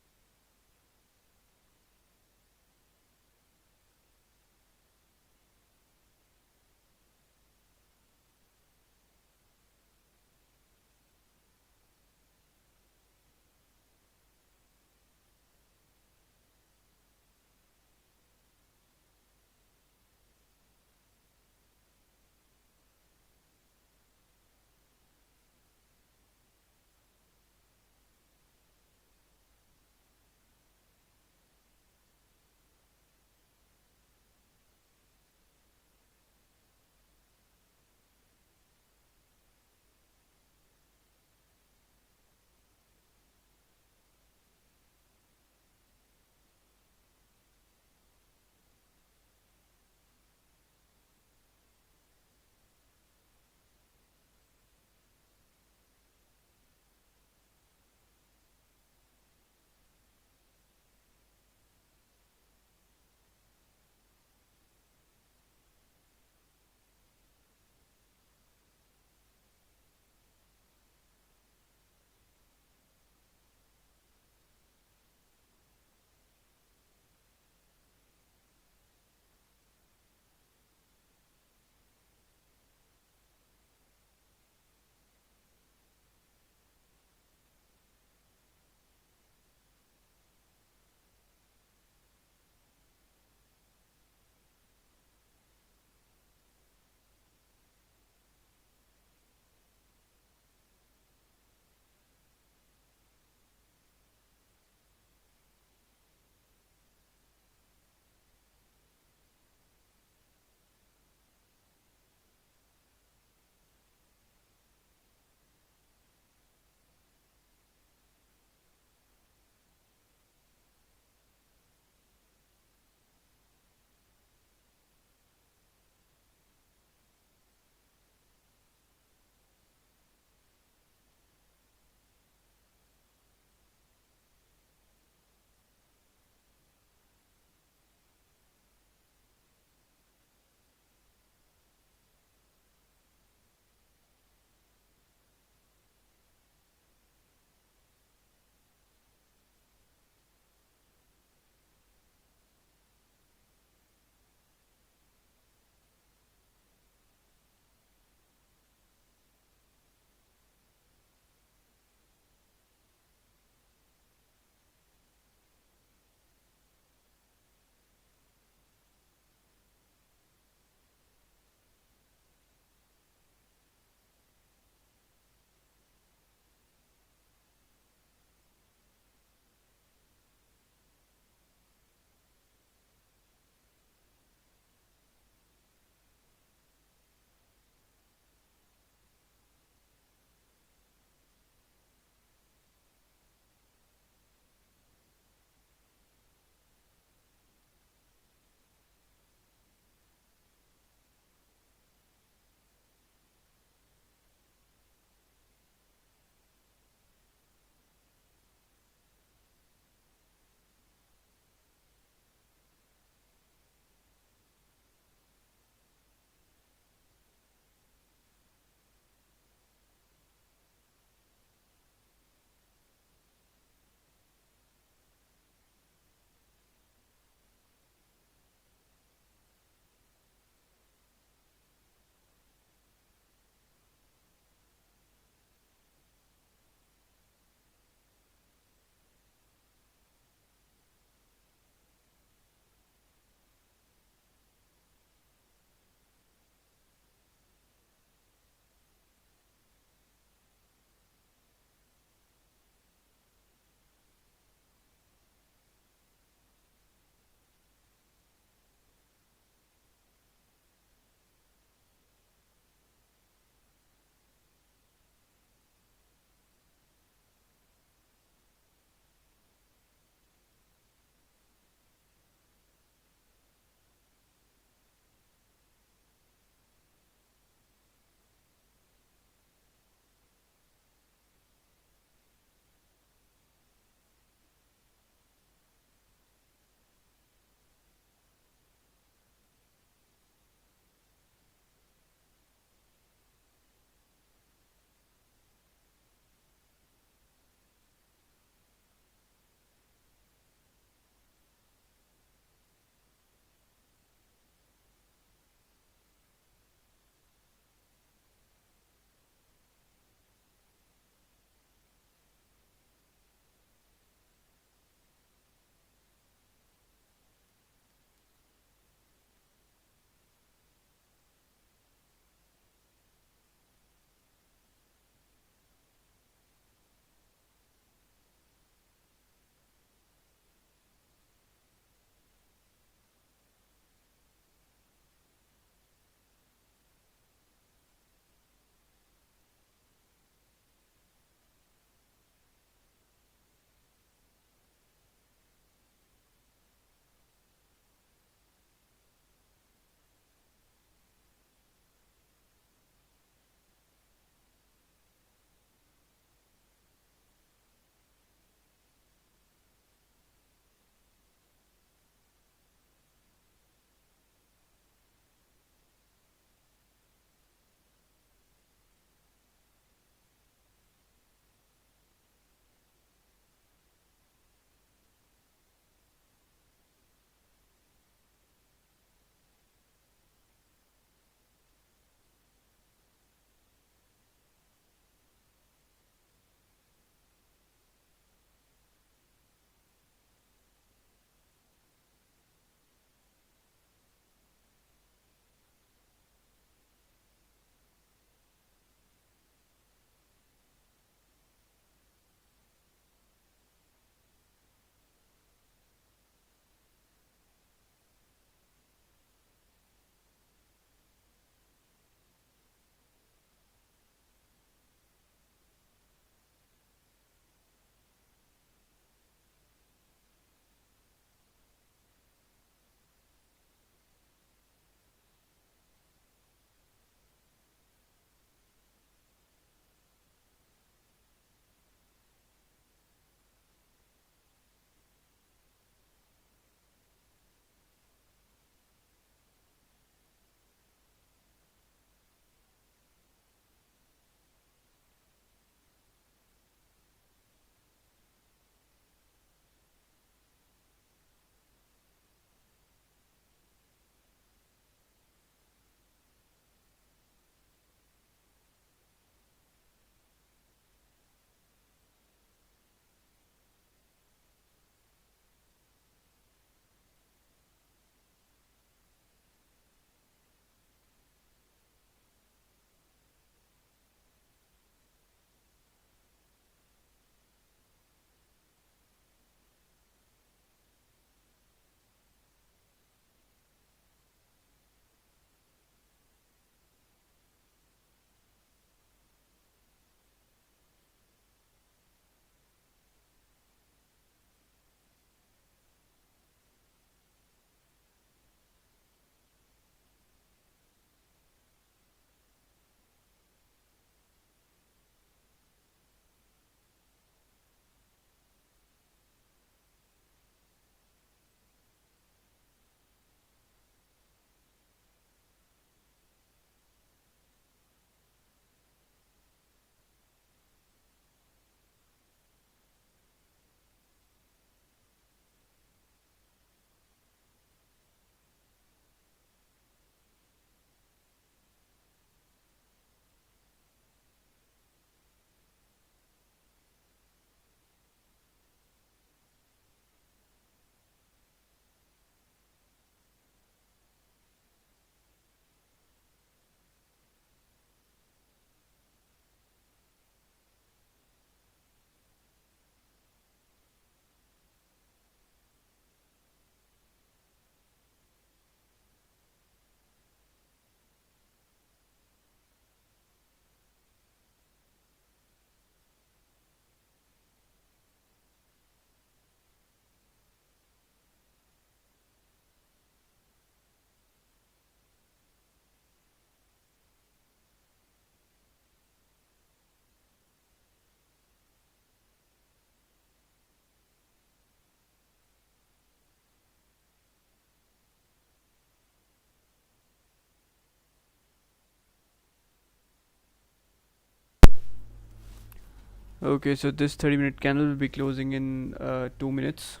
Okay, so this 30-minute candle will be closing in 2 minutes.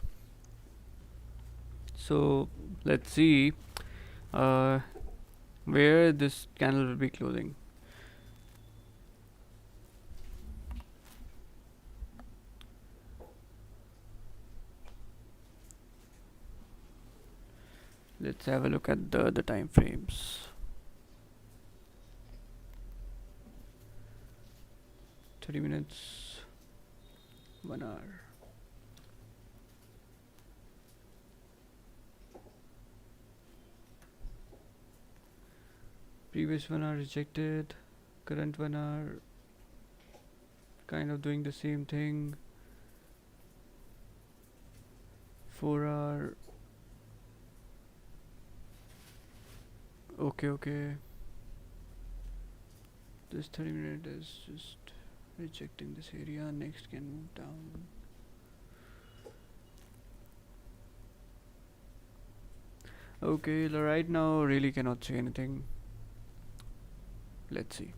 So let's see uh, where this candle will be closing. Let's have a look at the time frames. 30 minutes, 1 hour. Previous 1 hour rejected, current 1 hour kind of doing the same thing. 4 hour. Okay. This 30-minute is just rejecting this area. Next can move down. Okay, right now really cannot say anything. Let's see.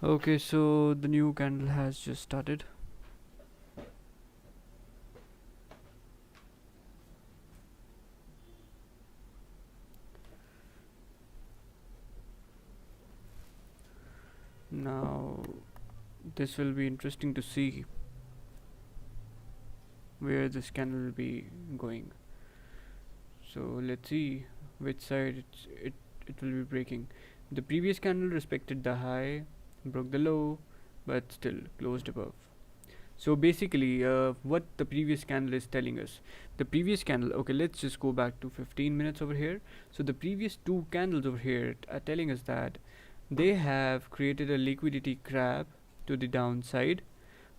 Okay, so the new candle has just started. Now, this will be interesting to see where this candle will be going. So let's see which side it will be breaking. The previous candle respected the high, broke the low, but still closed above. So basically, what the previous candle is telling us, the previous candle, okay, let's just go back to 15 minutes over here. So the previous two candles over here are telling us that they have created a liquidity grab to the downside,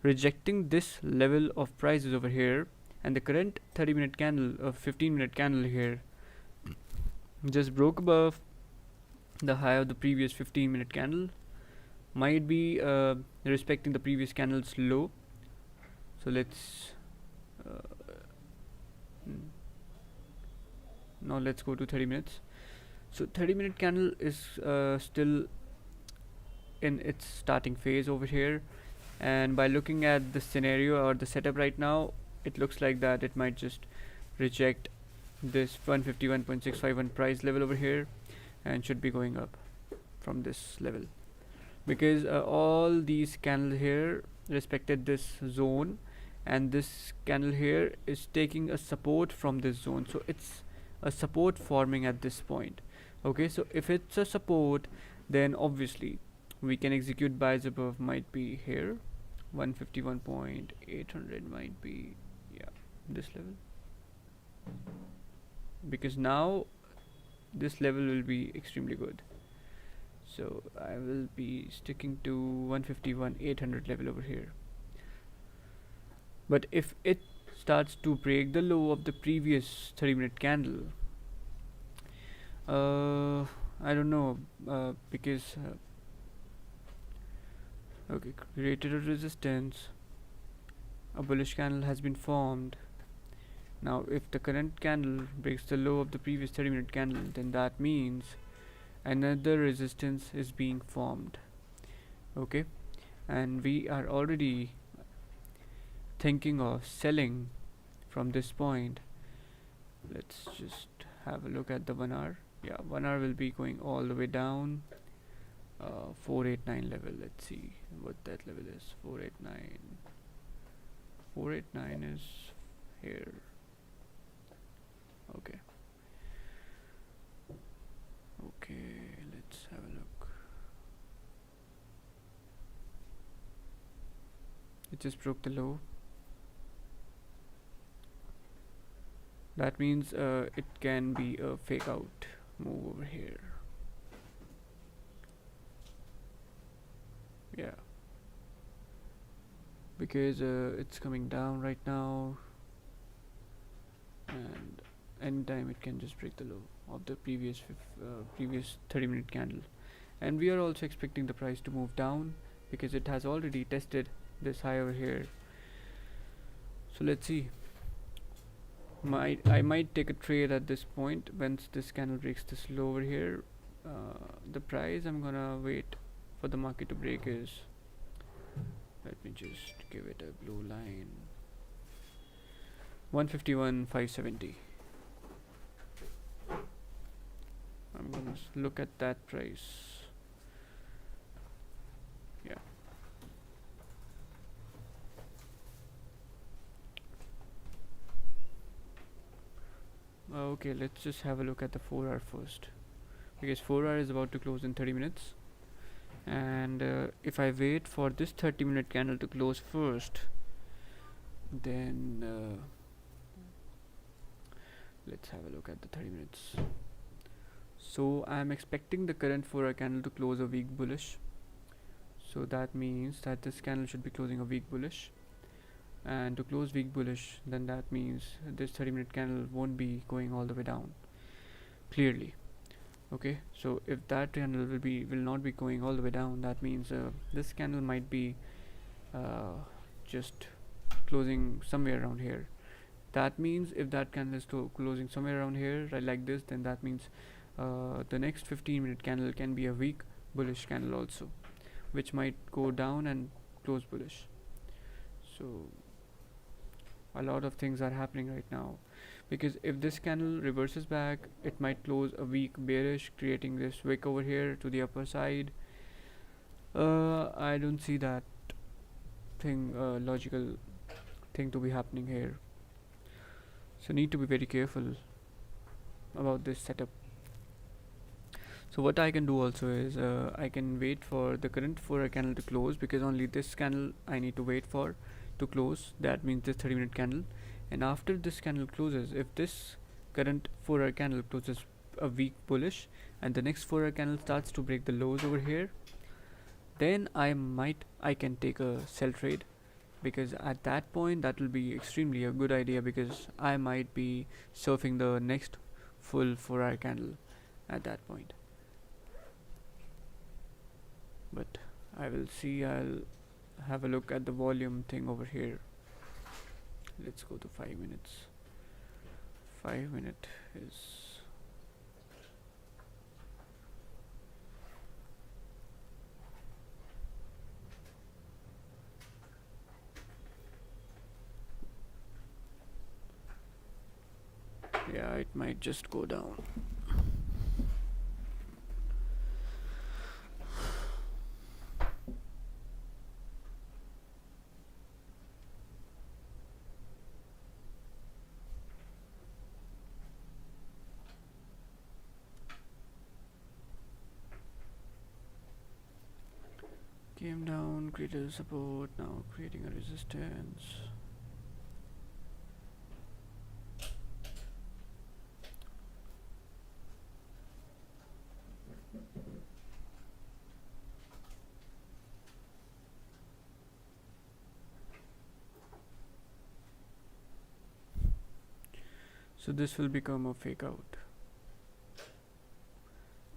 rejecting this level of prices over here, and the current 30-minute candle of 15-minute candle here just broke above the high of the previous 15-minute candle, might be respecting the previous candle's low. So let's now let's go to 30 minutes. So 30-minute candle is still in its starting phase over here, and by looking at the scenario or the setup right now, it looks like that it might just reject this 151.651 price level over here and should be going up from this level, because all these candles here respected this zone, and this candle here is taking a support from this zone, so it's a support forming at this point. Okay, so if it's a support, then obviously we can execute buys above, might be here, 151.800 might be, yeah, this level, because now this level will be extremely good. So I will be sticking to 151.800 level over here. But if it starts to break the low of the previous 30-minute candle, uh, I don't know, because okay, created a resistance, a bullish candle has been formed. Now if the current candle breaks the low of the previous 30-minute candle, then that means another resistance is being formed. Okay, and we are already thinking of selling from this point. Let's just have a look at the 1 hour. Yeah, 1 hour will be going all the way down. 489 level, let's see what that level is. 489 is here. Okay, let's have a look. It just broke the low. That means it can be a fake out move over here. Yeah, because it's coming down right now, and anytime it can just break the low of the previous 30-minute candle. And we are also expecting the price to move down because it has already tested this high over here. So let's see. I might take a trade at this point once this candle breaks this low over here. The price I'm gonna wait for the market to break is, let me just give it a blue line, 151,570. I'm gonna look at that price. Yeah. Okay, let's just have a look at the 4 hour first, because 4 hour is about to close in 30 minutes. And if I wait for this 30-minute candle to close first, then let's have a look at the 30 minutes. So I'm expecting the current 4 hour candle to close a weak bullish. So that means that this candle should be closing a weak bullish, and to close weak bullish, then that means this 30-minute candle won't be going all the way down clearly. Okay, so if that candle will not be going all the way down, that means this candle might be just closing somewhere around here. That means if that candle is closing somewhere around here, right, like this, then that means the next 15-minute candle can be a weak bullish candle also, which might go down and close bullish. So a lot of things are happening right now, because if this candle reverses back, it might close a weak bearish, creating this wick over here to the upper side. I don't see that thing, logical thing to be happening here. So need to be very careful about this setup. So what I can do also is I can wait for the current 4 hour candle to close, because only this candle I need to wait for to close. That means this 30-minute candle. And after this candle closes, if this current 4 hour candle closes a weak bullish and the next 4 hour candle starts to break the lows over here, then I can take a sell trade, because at that point that will be extremely a good idea, because I might be surfing the next full 4 hour candle at that point. But I will see. I'll have a look at the volume thing over here. Let's go to 5 minutes. 5 minute is yeah, it might just go down. Came down, created a support, now creating a resistance. So this will become a fake out.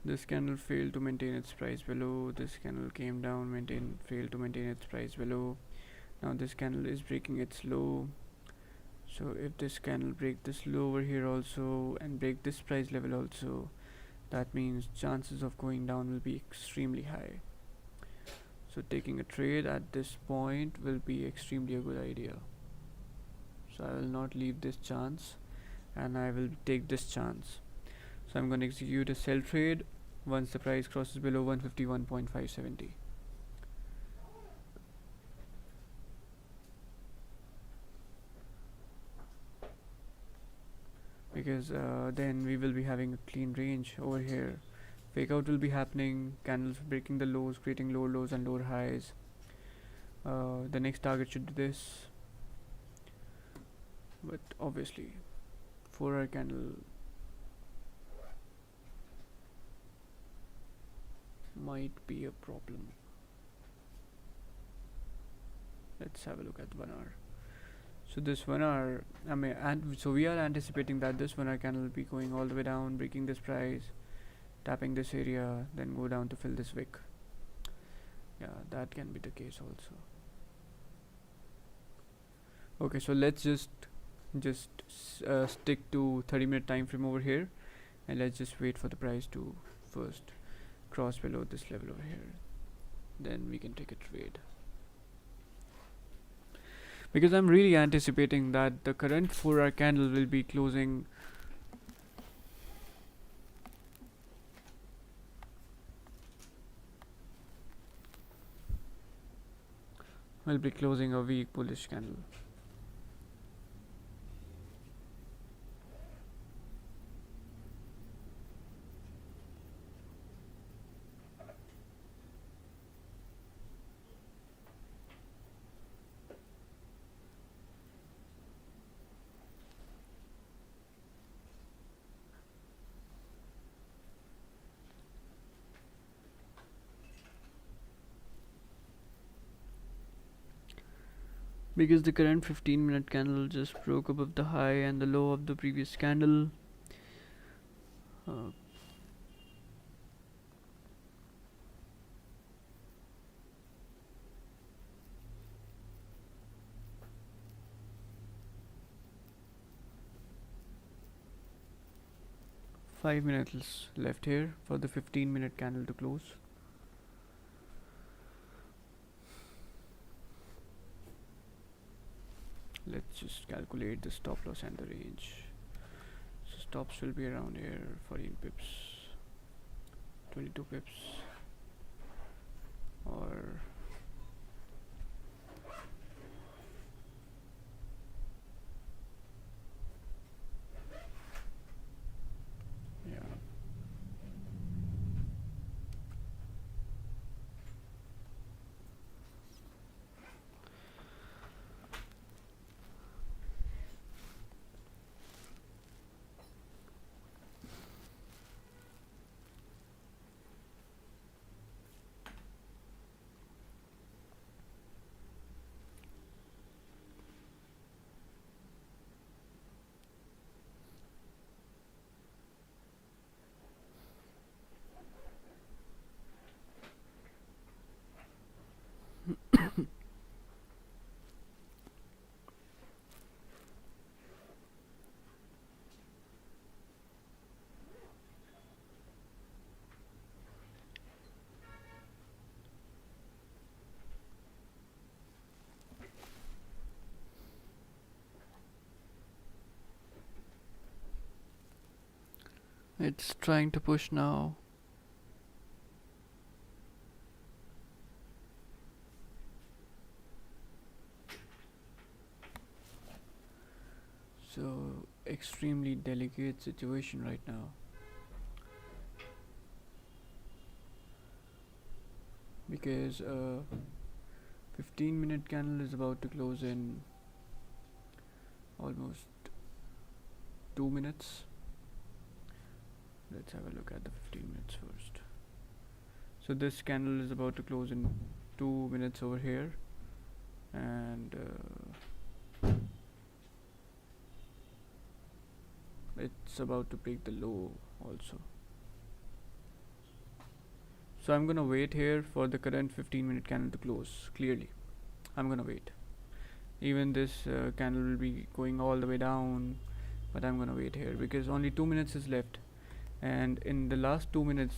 This candle failed to maintain its price below. This candle came down, failed to maintain its price below. Now this candle is breaking its low. So if this candle break this low over here also and break this price level also, that means chances of going down will be extremely high. So taking a trade at this point will be extremely a good idea. So I will not leave this chance and I will take this chance. So I'm going to execute a sell trade once the price crosses below 151.570. Because then we will be having a clean range over here. Fake out will be happening, candles breaking the lows, creating lower lows and lower highs. The next target should be this, but obviously 4-hour candle might be a problem. Let's have a look at 1 hour. So this 1 hour, so we are anticipating that this 1 hour candle will be going all the way down, breaking this price, tapping this area, then go down to fill this wick. Yeah, that can be the case also. Okay, so let's just stick to 30-minute time frame over here, and let's just wait for the price to first cross below this level over here, then we can take a trade. Because I'm really anticipating that the current 4-hour candle will be closing a weak bullish candle. Because the current 15-minute candle just broke above the high and the low of the previous candle. 5 minutes left here for the 15-minute candle to close. Let's just calculate the stop loss and the range. So stops will be around here, 14 pips, 22 pips, or yeah. It's trying to push now. So extremely delicate situation right now, because 15-minute candle is about to close in almost 2 minutes. Let's have a look at the 15 minutes first. So this candle is about to close in 2 minutes over here, and it's about to break the low also. So I'm gonna wait here for the current 15-minute candle to close. Clearly I'm gonna wait. Even this candle will be going all the way down, but I'm gonna wait here because only 2 minutes is left, and in the last 2 minutes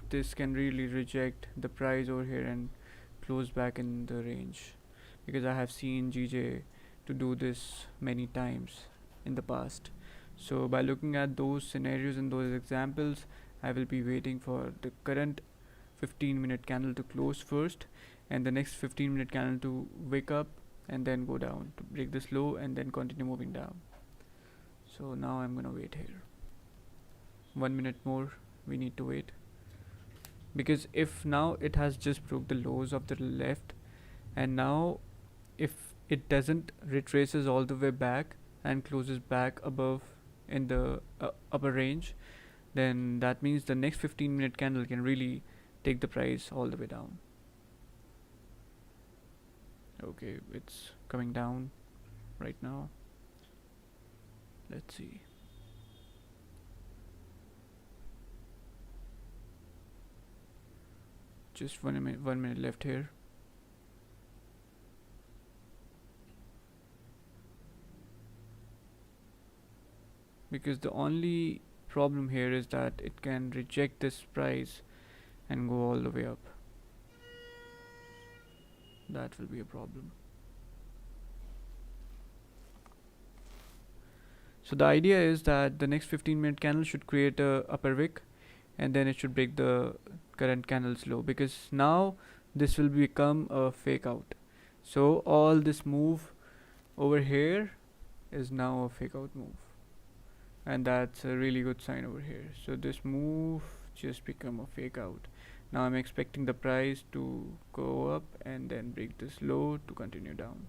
this can really reject the price over here and close back in the range, because I have seen GJ to do this many times in the past. So by looking at those scenarios and those examples, I will be waiting for the current 15-minute candle to close first, and the next 15-minute candle to wake up and then go down to break this low and then continue moving down. So now I'm gonna wait here. 1 minute more we need to wait, because if now it has just broke the lows of the left, and now if it doesn't retraces all the way back and closes back above in the upper range, then that means the next 15-minute candle can really take the price all the way down. Okay, it's coming down right now. Let's see. Just 1 minute left here. Because the only problem here is that it can reject this price and go all the way up. That will be a problem. So the idea is that the next 15-minute candle should create a upper wick, and then it should break the current candle's low, because now this will become a fake out. So all this move over here is now a fake out move, and that's a really good sign over here. So this move just become a fake out. Now I'm expecting the price to go up and then break this low to continue down.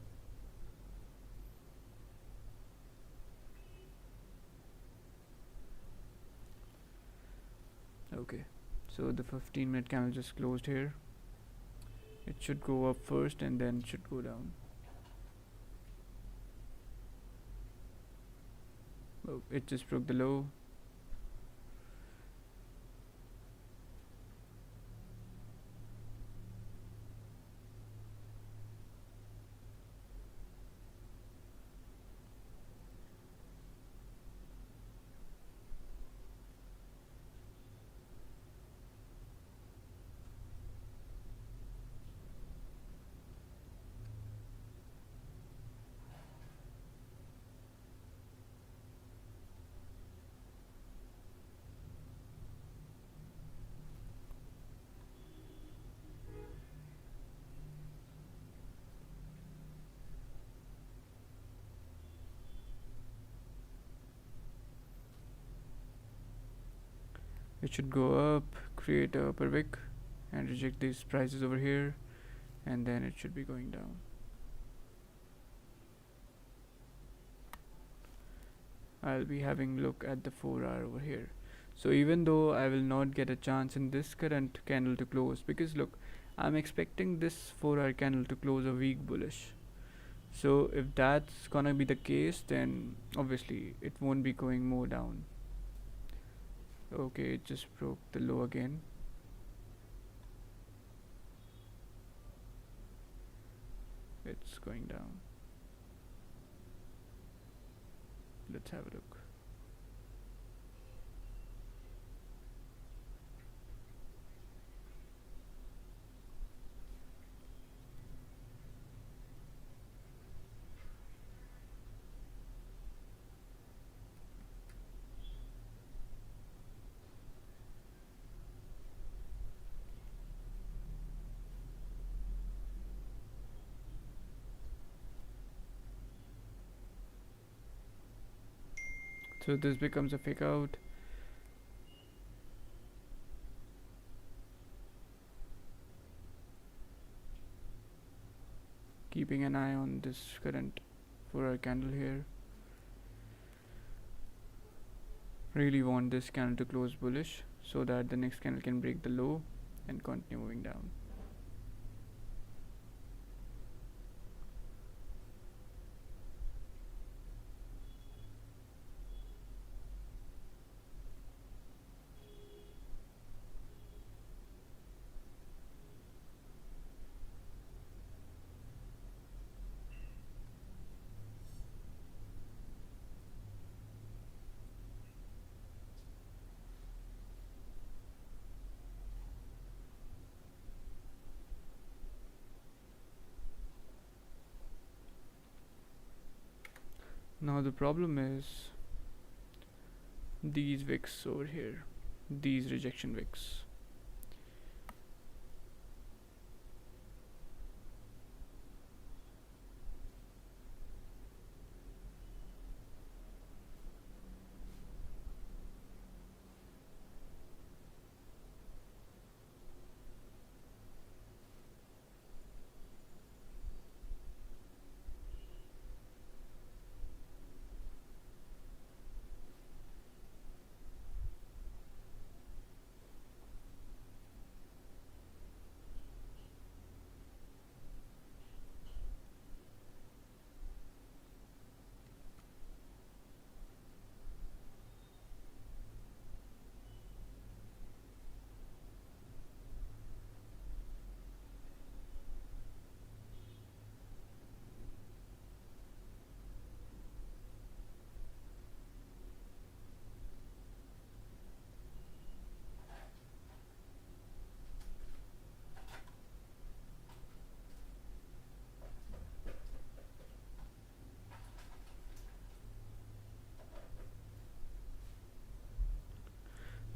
Okay, so the 15-minute candle just closed here. It should go up first and then it should go down. Oh, it just broke the low. It should go up, create a upper wick and reject these prices over here, and then it should be going down. I'll be having a look at the 4-hour over here. So even though I will not get a chance in this current candle to close, because look, I'm expecting this 4-hour candle to close a weak bullish. So if that's gonna be the case, then obviously it won't be going more down. Okay, it just broke the low again. It's going down. Let's have a look. So this becomes a fake out. keeping an eye on this current 4-hour candle here. Really want this candle to close bullish so that the next candle can break the low and continue moving down. Now the problem is these wicks over here, these rejection wicks.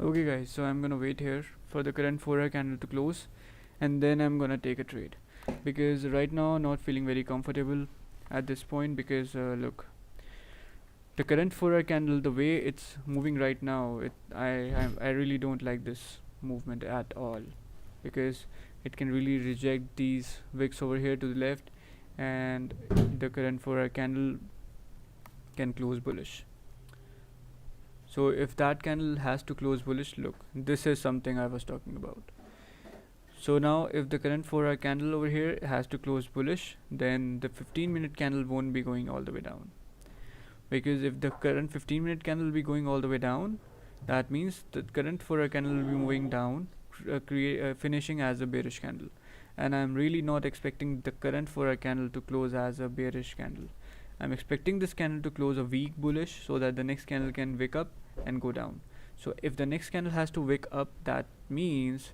Okay guys, so I'm gonna wait here for the current 4-hour candle to close and then I'm gonna take a trade, because right now not feeling very comfortable at this point, because look, the current 4-hour candle, the way it's moving right now, I really don't like this movement at all, because it can really reject these wicks over here to the left and the current 4-hour candle can close bullish. So if that candle has to close bullish, look, this is something I was talking about. So now if the current 4-hour candle over here has to close bullish, then the 15-minute candle won't be going all the way down, because if the current 15-minute candle will be going all the way down, that means the current 4-hour candle will be moving down, finishing as a bearish candle, and I'm really not expecting the current 4-hour candle to close as a bearish candle. I'm expecting this candle to close a weak bullish so that the next candle can wick up and go down. So if the next candle has to wick up, that means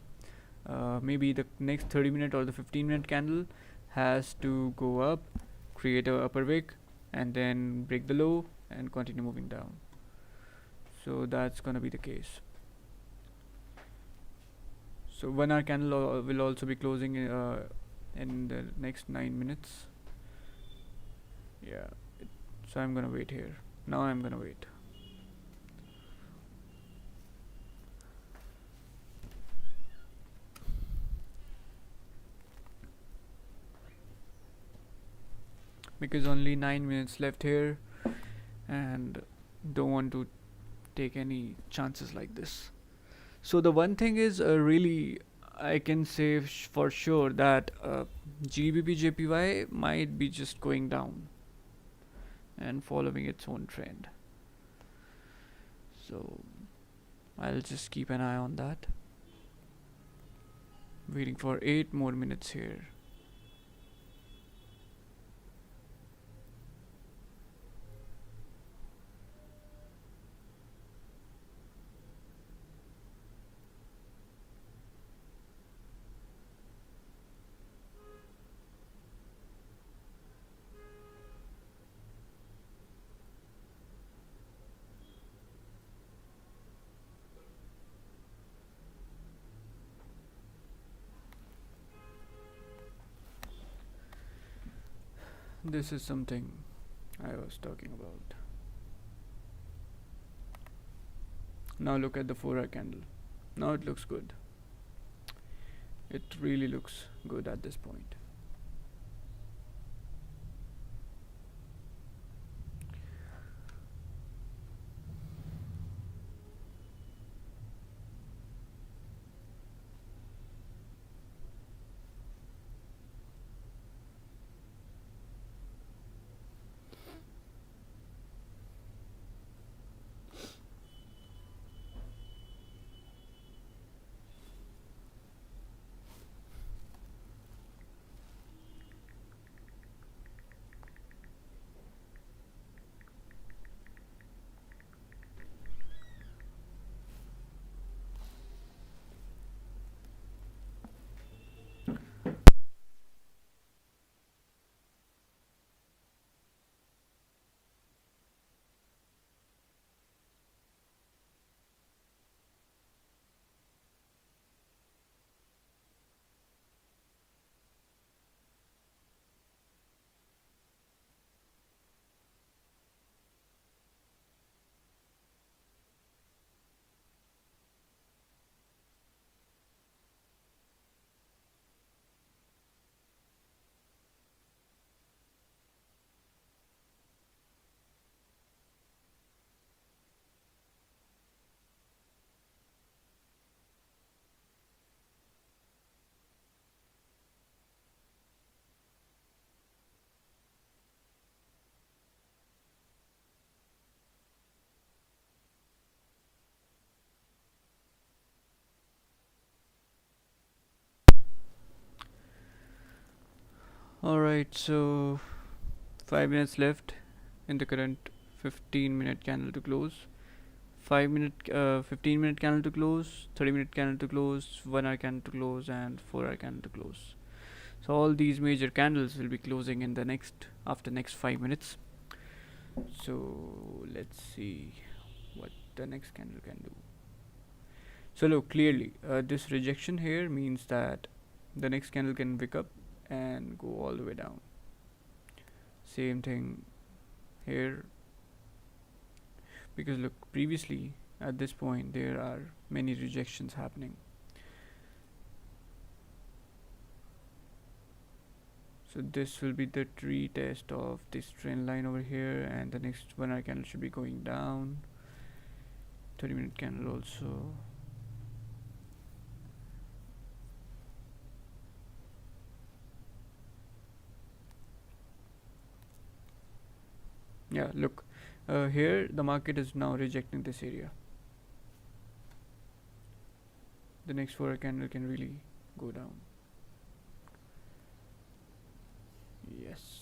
maybe the next 30-minute or the 15-minute candle has to go up, create a upper wick, and then break the low and continue moving down. So that's gonna be the case. So 1-hour candle will also be closing in the next 9 minutes. Yeah, so I'm gonna wait here. Now I'm gonna wait. Because only 9 minutes left here and don't want to take any chances like this. So the one thing is really I can say for sure that GBP JPY might be just going down and following its own trend. So I'll just keep an eye on that. Waiting for 8 more minutes here. This is something I was talking about. Now look at the 4-hour candle. Now it looks good. It really looks good at this point. Alright, so 5 minutes left in the current 15-minute candle to close. 15-minute candle to close, 30-minute candle to close, 1 hour candle to close, and 4 hour candle to close. So all these major candles will be closing in the next 5 minutes. So let's see what the next candle can do. So look, clearly this rejection here means that the next candle can wick up and go all the way down. Same thing here, because look, previously at this point there are many rejections happening. So this will be the retest of this trend line over here, and the next 1 hour candle should be going down. 30-minute candle also. Yeah, look, here the market is now rejecting this area. The next 4 hour candle can really go down. Yes.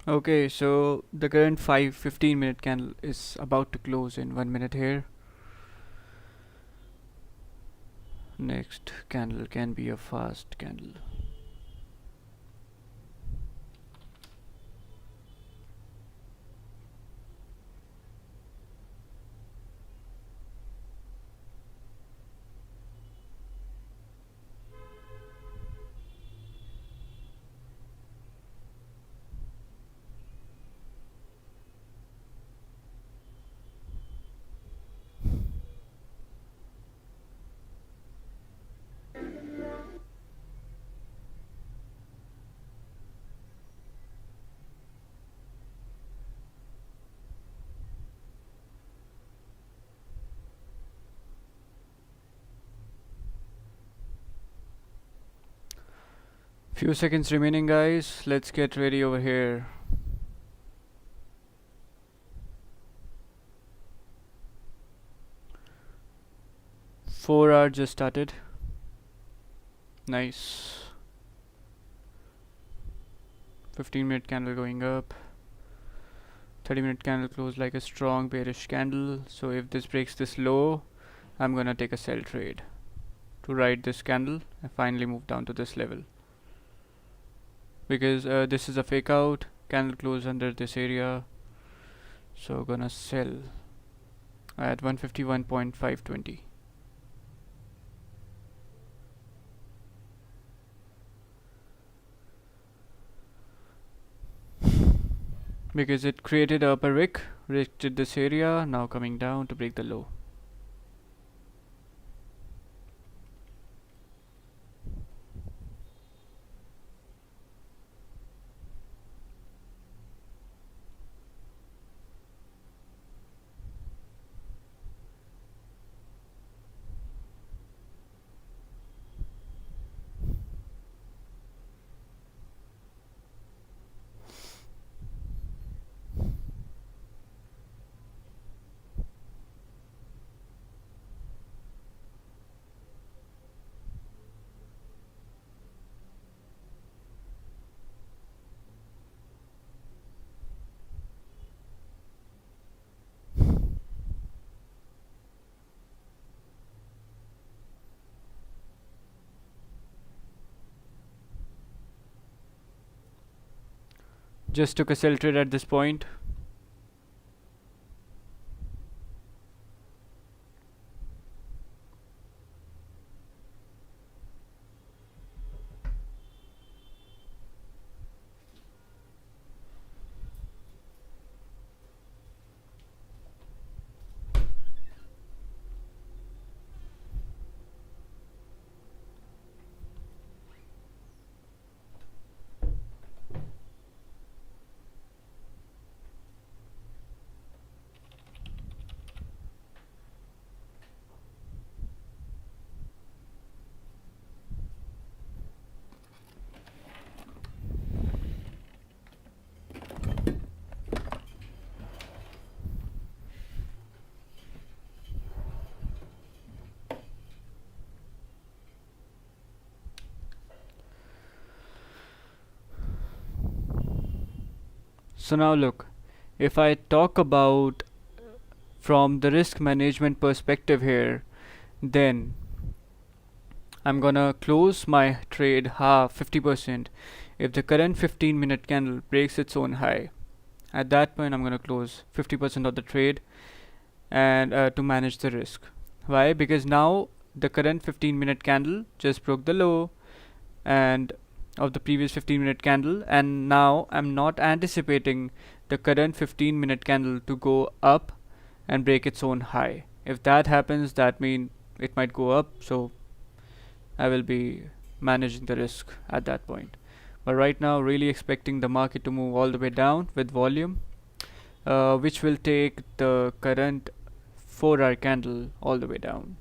Okay, so the current 15-minute candle is about to close in 1 minute here. Next candle can be a fast candle. Few seconds remaining, guys. Let's get ready over here. Four hour just started. Nice. 15-minute candle going up. 30-minute candle closed like a strong bearish candle. So if this breaks this low, I'm gonna take a sell trade to ride this candle and finally move down to this level, because this is a fake out candle close under this area. So gonna sell at 151.520. Because it created a upper wick, rejected this area, now coming down to break the low. Just took a sell trade at this point. So now look, if I talk about from the risk management perspective here, then I'm gonna close my trade half 50% if the current 15-minute candle breaks its own high. At that point I'm gonna close 50% of the trade and to manage the risk. Why? Because now the current 15-minute candle just broke the low and of the previous 15-minute candle, and now I'm not anticipating the current 15-minute candle to go up and break its own high. If that happens, that means it might go up, so I will be managing the risk at that point. But right now really expecting the market to move all the way down with volume, which will take the current 4-hour candle all the way down.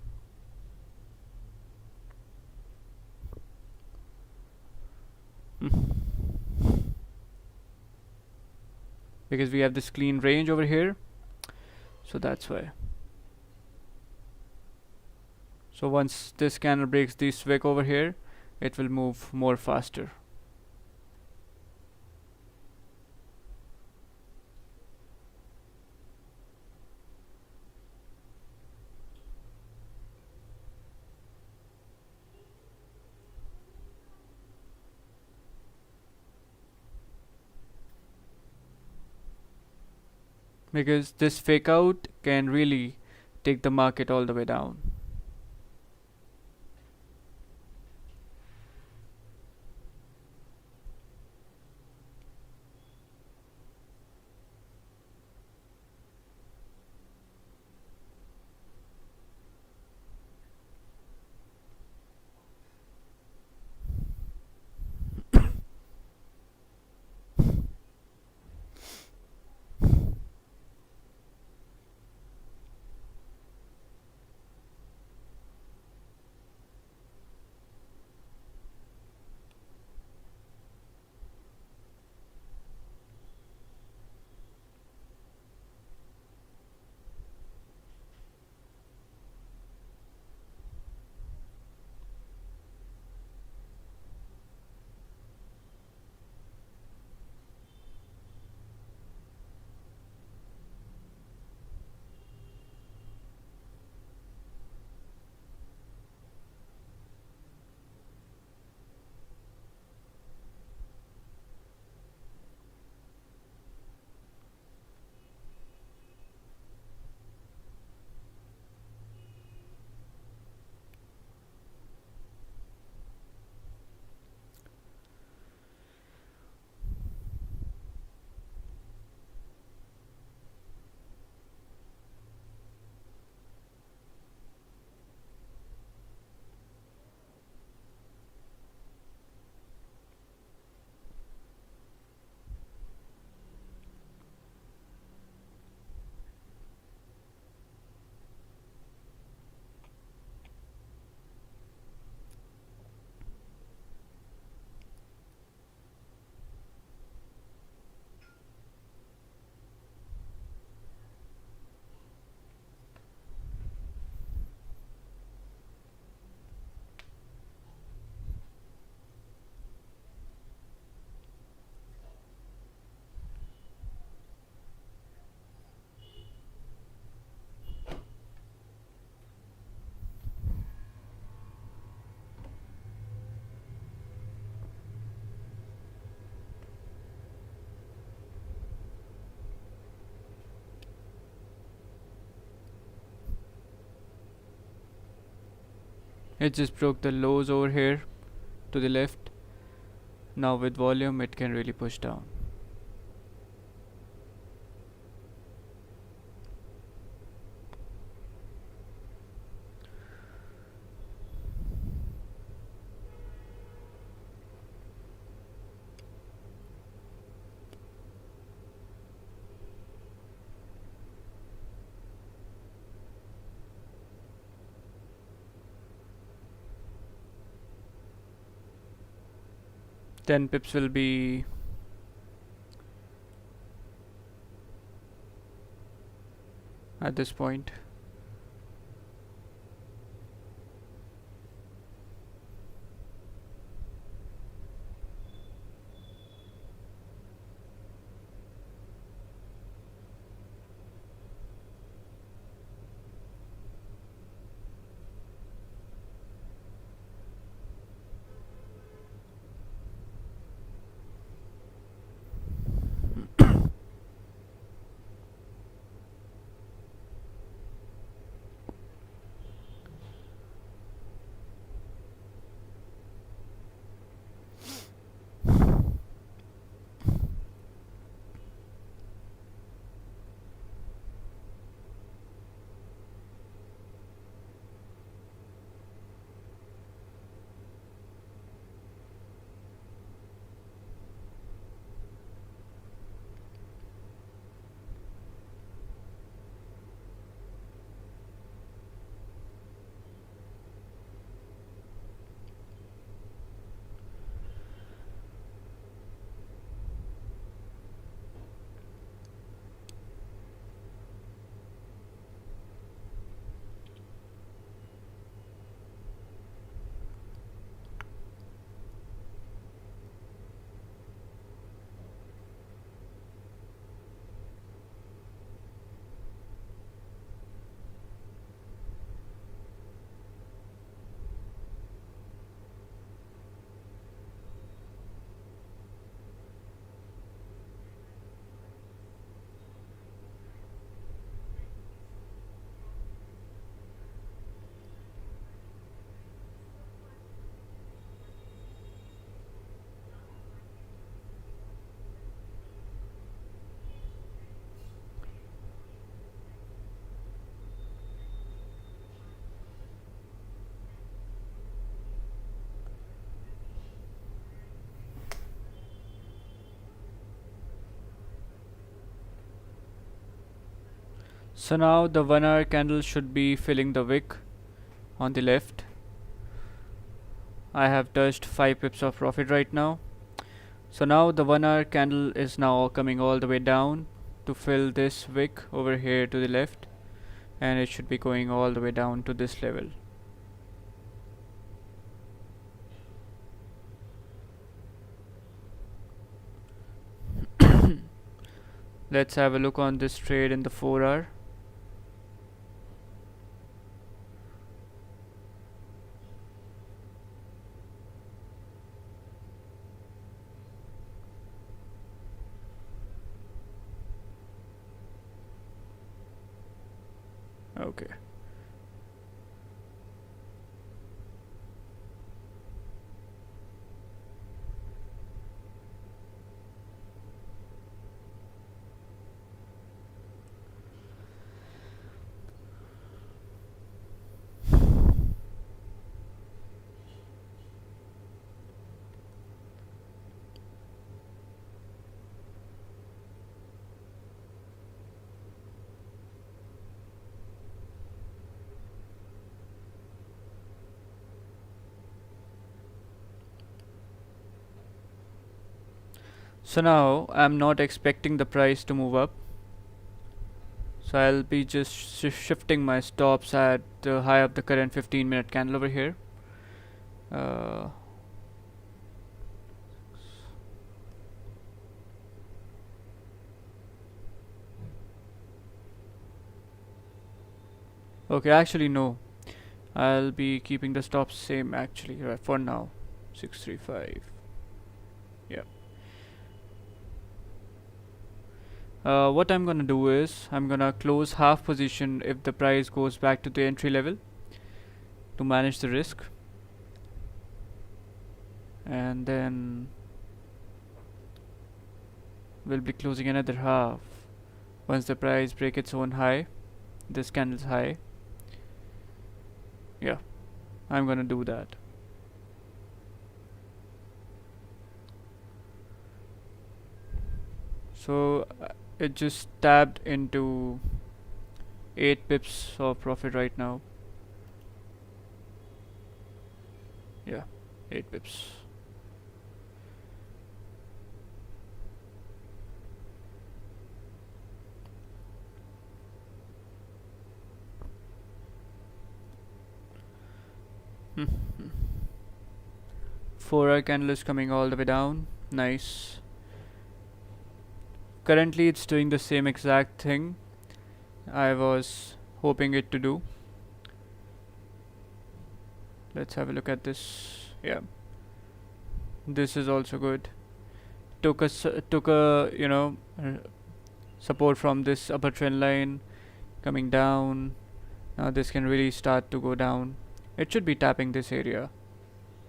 Because we have this clean range over here, so that's why. So once this candle breaks this wick over here, it will move more faster. because this fake out can really take the market all the way down. It just broke the lows over here to the left. Now with volume it can really push down. Ten pips will be at this point. So now the 1 hour candle should be filling the wick on the left. I have touched 5 pips of profit right now. So now the 1 hour candle is now coming all the way down to fill this wick over here to the left, and it should be going all the way down to this level. Let's have a look on this trade in the 4 hour. Okay. So now I'm not expecting the price to move up. So I'll be just shifting my stops at the high of the current 15-minute candle over here. Okay, actually no. I'll be keeping the stops same actually for now. 635. Yeah. What I'm gonna do is I'm gonna close half position if the price goes back to the entry level to manage the risk, and then we'll be closing another half once the price break its own high, this candle's high. Yeah, I'm gonna do that. So it just tapped into 8 pips of profit right now. Yeah, 8 pips. Hmm. 4 hour candle is coming all the way down. Nice. Currently it's doing the same exact thing I was hoping it to do. Let's have a look at this. Yeah, this is also good. Took a support from this upper trend line coming down. Now this can really start to go down. It should be tapping this area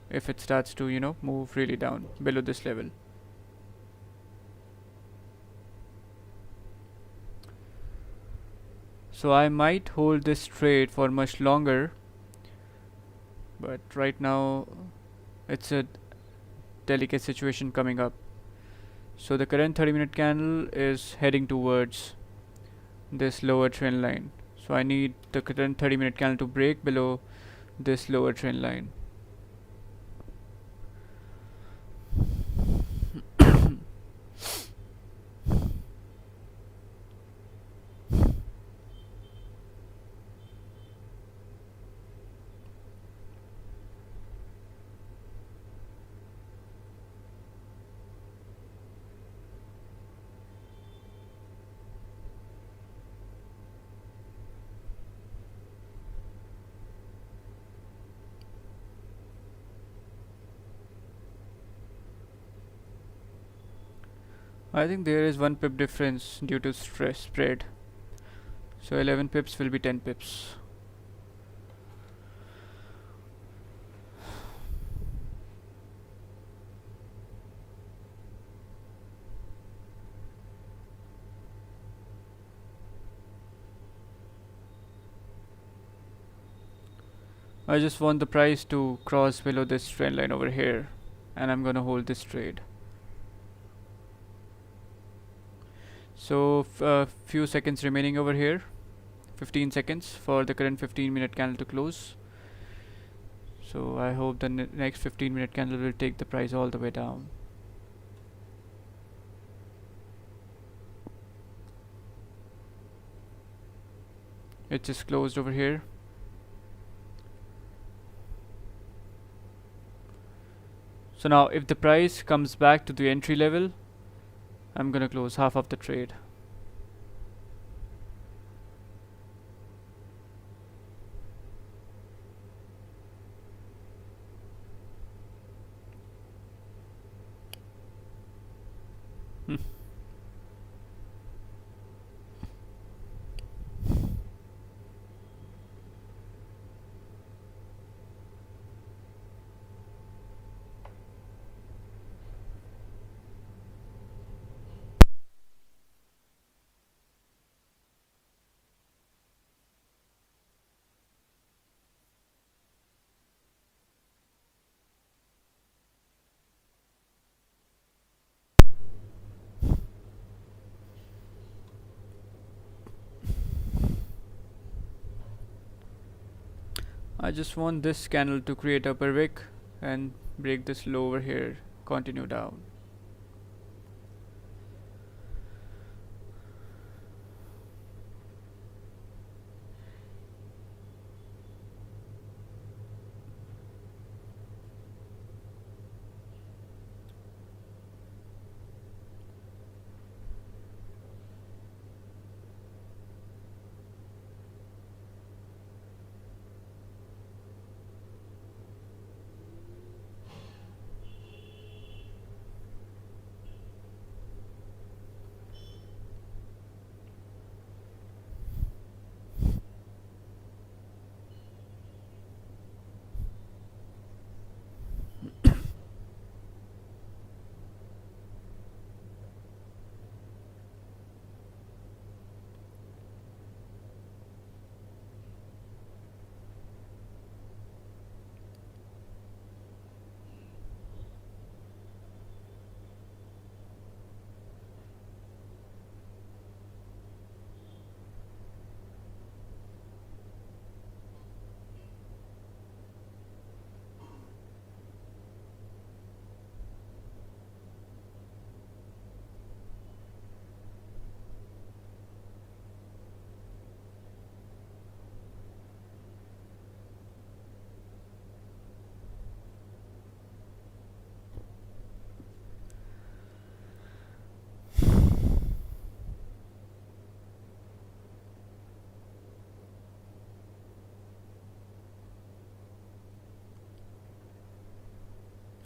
if it starts to move really down below this level. So I might hold this trade for much longer, but right now it's a delicate situation coming up. So the current 30-minute candle is heading towards this lower trend line. So I need the current 30-minute candle to break below this lower trend line. I think there is 1 pip difference due to stress spread. So 11 pips will be 10 pips. I just want the price to cross below this trend line over here, and I'm gonna hold this trade. So few seconds remaining over here. 15 seconds for the current 15-minute candle to close. So I hope the next 15-minute candle will take the price all the way down. It just closed over here. So now if the price comes back to the entry level, I'm gonna close half of the trade. I just want this candle to create upper wick and break this low over here, continue down.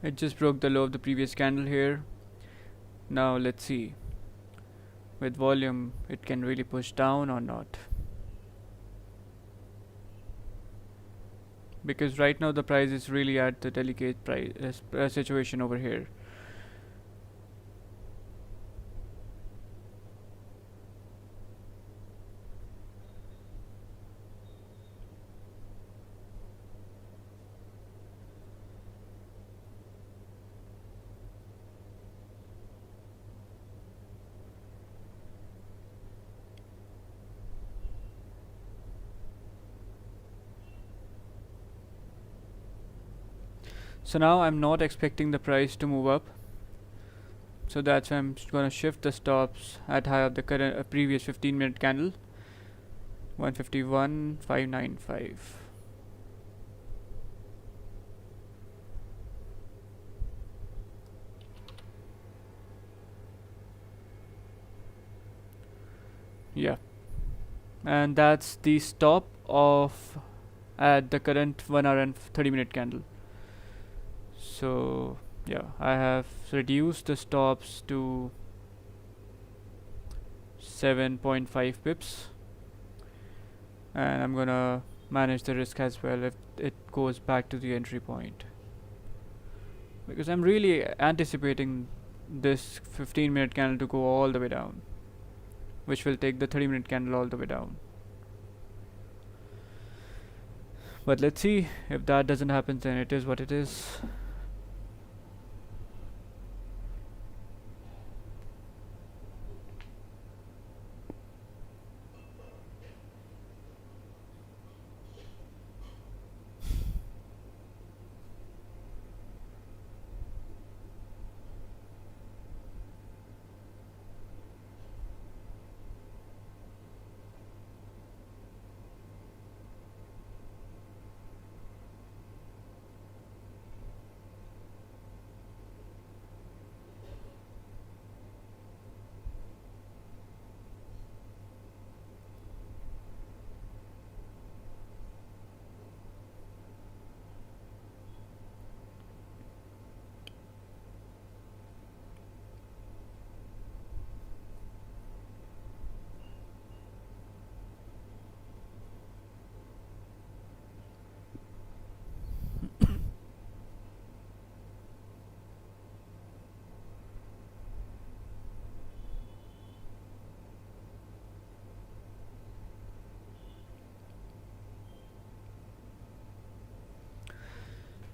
It just broke the low of the previous candle here. Now let's see, with volume it can really push down or not, because right now the price is really at the delicate price situation over here. So now I'm not expecting the price to move up, so that's why I'm gonna shift the stops at high of the current previous 15-minute candle, 151,595. Yeah, and that's the stop of at the current 1 hour and 30-minute candle. So yeah, I have reduced the stops to 7.5 pips, and I'm gonna manage the risk as well if it goes back to the entry point, because I'm really anticipating this 15-minute candle to go all the way down, which will take the 30-minute candle all the way down. But let's see, if that doesn't happen, then it is what it is.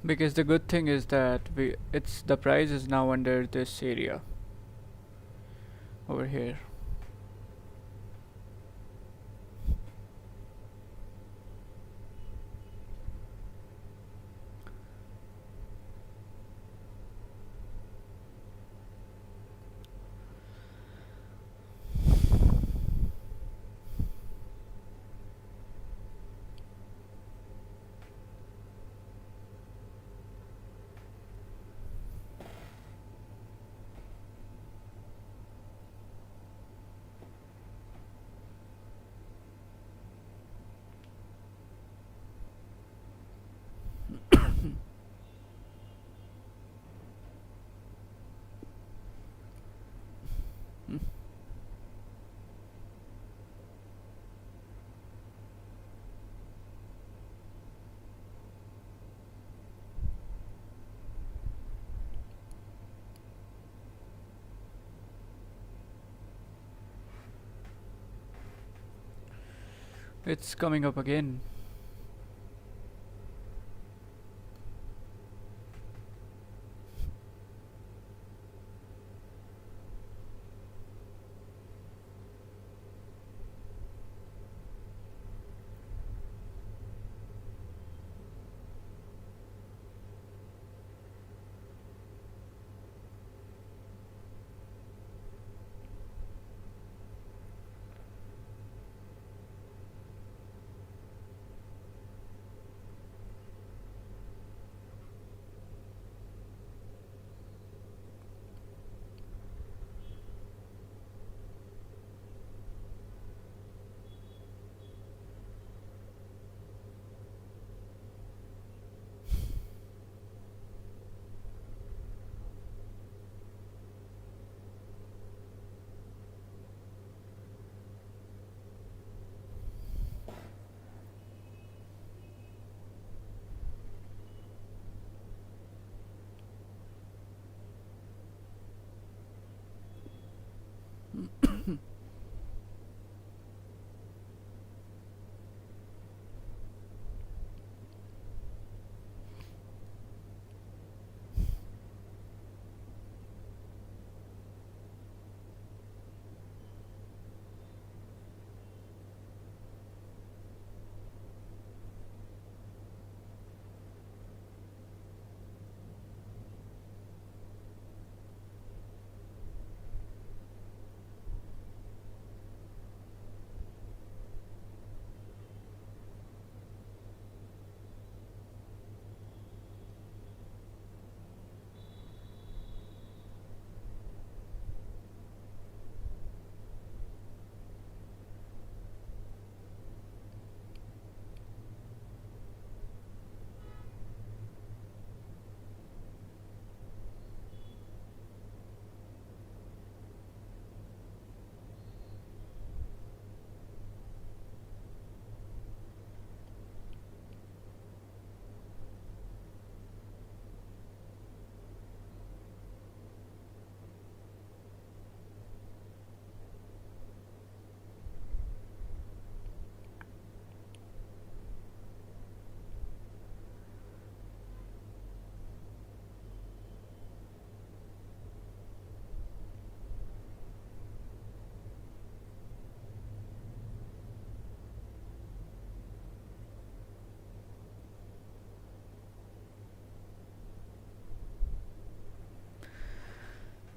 Because the good thing is that it's the price is now under this area over here. It's coming up again.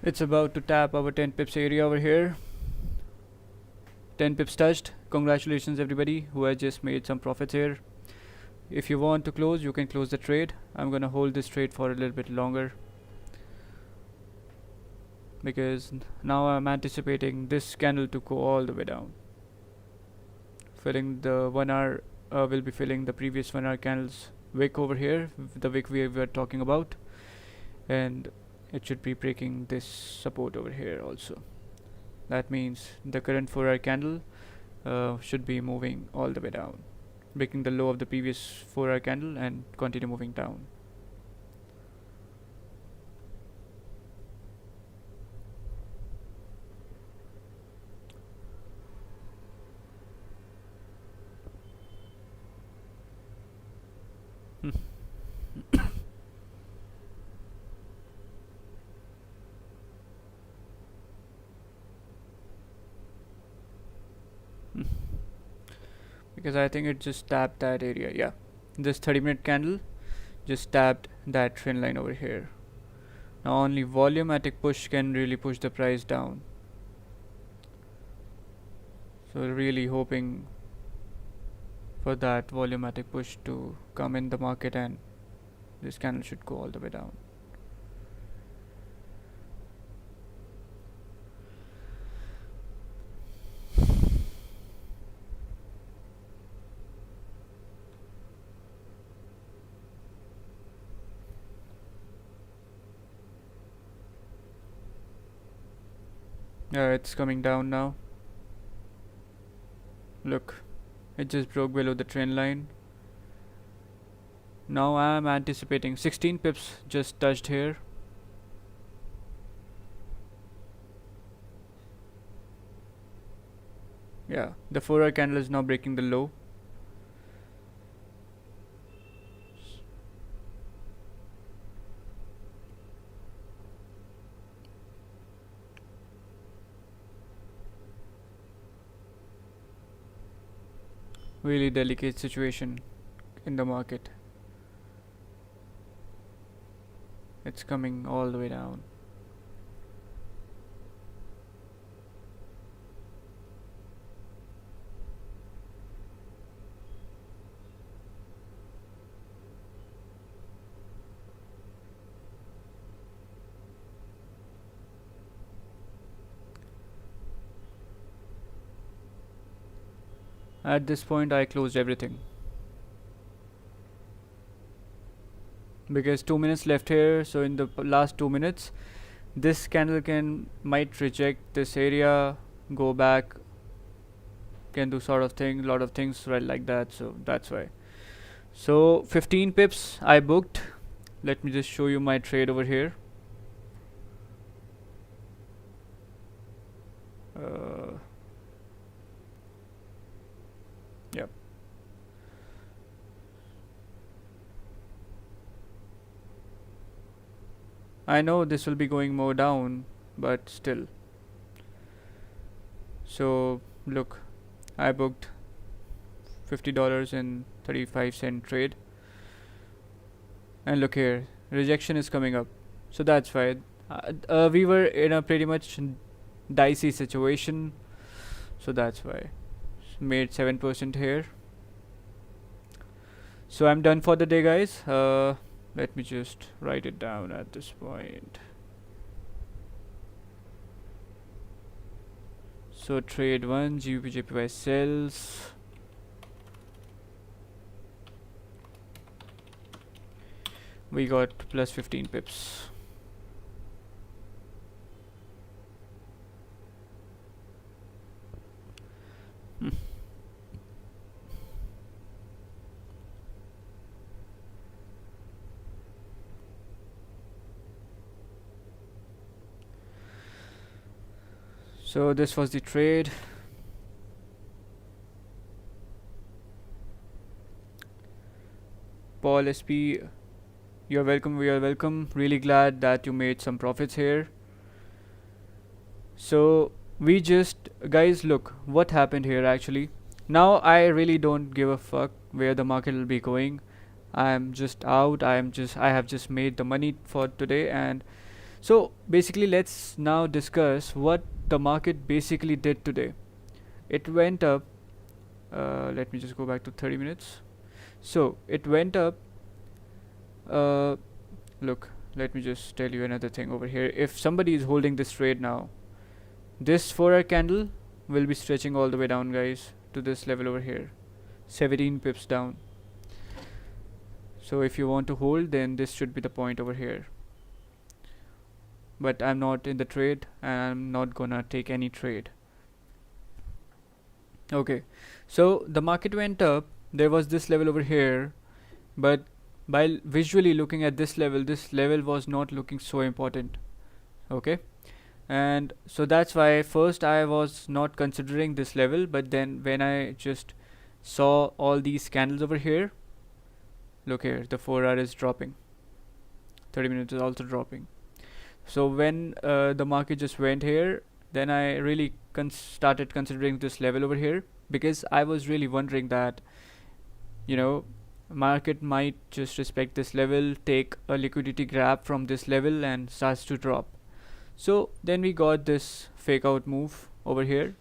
It's about to tap our 10 pips area over here. 10 pips touched. Congratulations everybody who has just made some profits here. If you want to close, you can close the trade. I'm gonna hold this trade for a little bit longer because now I'm anticipating this candle to go all the way down. Filling the 1 hour, will be filling the previous 1 hour candles wick over here, the wick we were talking about, and it should be breaking this support over here also. That means the current 4 hour candle should be moving all the way down, breaking the low of the previous 4 hour candle and continue moving down. because I think it just tapped that area. Yeah, this 30-minute candle just tapped that trend line over here. Now only volumetric push can really push the price down. So really hoping for that volumetric push to come in the market, and this candle should go all the way down. Yeah, it's coming down now. Look, it just broke below the trend line. Now I am anticipating 16 pips just touched here. Yeah, the 4-hour candle is now breaking the low. Really delicate situation in the market. It's coming all the way down. At this point I closed everything, because 2 minutes left here. So in the last 2 minutes this candle might reject this area, go back, can do sort of thing, lot of things right like that. So that's why. So 15 pips I booked. Let me just show you my trade over here. Yep. I know this will be going more down, but still. So look, I booked $50 and 35-cent trade, and look here, rejection is coming up. So that's why we were in a pretty much dicey situation. So that's why made 7% here. So I'm done for the day, guys. Let me just write it down at this point. So trade 1, GBP sells. We got plus 15 pips. So this was the trade. Paul SP, you're welcome. We are welcome. Really glad that you made some profits here. So we just, guys, look what happened here actually. Now I really don't give a fuck where the market will be going. I'm just out. I have just made the money for today. And so basically let's now discuss what the market basically did today. It went up. Let me just go back to 30 minutes. So it went up. Look, let me just tell you another thing over here. If somebody is holding this trade now, this 4-hour candle will be stretching all the way down, guys, to this level over here, 17 pips down. So if you want to hold, then this should be the point over here. But I'm not in the trade, and I'm not gonna take any trade. Okay, so the market went up. There was this level over here, but by visually looking at this level was not looking so important. Okay, and so that's why first I was not considering this level, but then when I just saw all these candles over here, look here, the 4-hour is dropping, 30 minutes is also dropping. So when the market just went here, then I really started considering this level over here. because I was really wondering that, you know, market might just respect this level, take a liquidity grab from this level and starts to drop. So then we got this fake out move over here,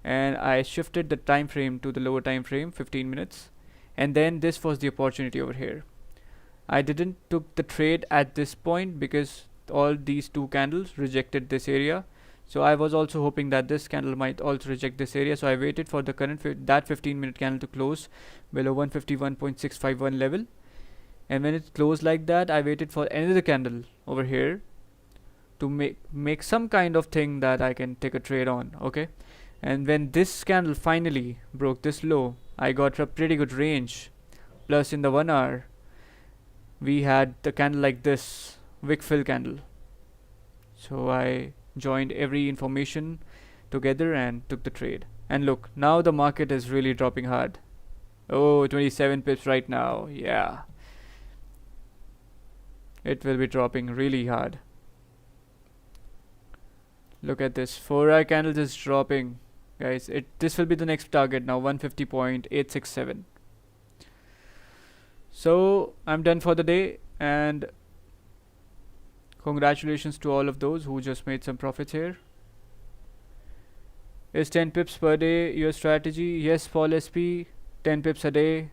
and I shifted the time frame to the lower time frame, 15 minutes, and then this was the opportunity over here. I didn't took the trade at this point because all these two candles rejected this area. So I was also hoping that this candle might also reject this area. So I waited for the current that 15-minute candle to close below 151.651 level. And when it closed like that, I waited for another candle over here to make some kind of thing that I can take a trade on. Okay. And when this candle finally broke this low, I got a pretty good range. Plus in the 1 hour, we had the candle like this, wick fill candle. So I joined every information together and took the trade. And look, now the market is really dropping hard. Oh, 27 pips right now. Yeah. It will be dropping really hard. Look at this. 4-hour candle just dropping. Guys, this will be the next target now, 150.867. So I'm done for the day, and congratulations to all of those who just made some profits here. Is 10 pips per day your strategy? Yes, Paul SP. 10 pips a day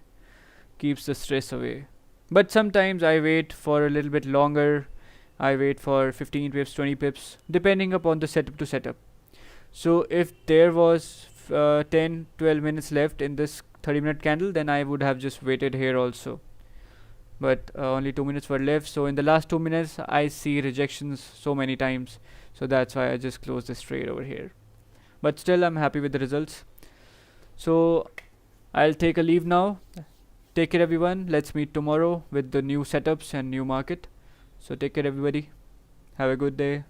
keeps the stress away. But sometimes I wait for a little bit longer. I wait for 15 pips, 20 pips, depending upon the setup to setup. So if there was 10, 12 minutes left in this 30-minute candle, then I would have just waited here also. But only 2 minutes were left, so in the last 2 minutes I see rejections so many times, so that's why I just closed this trade over here. But still I'm happy with the results. So I'll take a leave now. Take care everyone. Let's meet tomorrow with the new setups and new market. So take care everybody. Have a good day.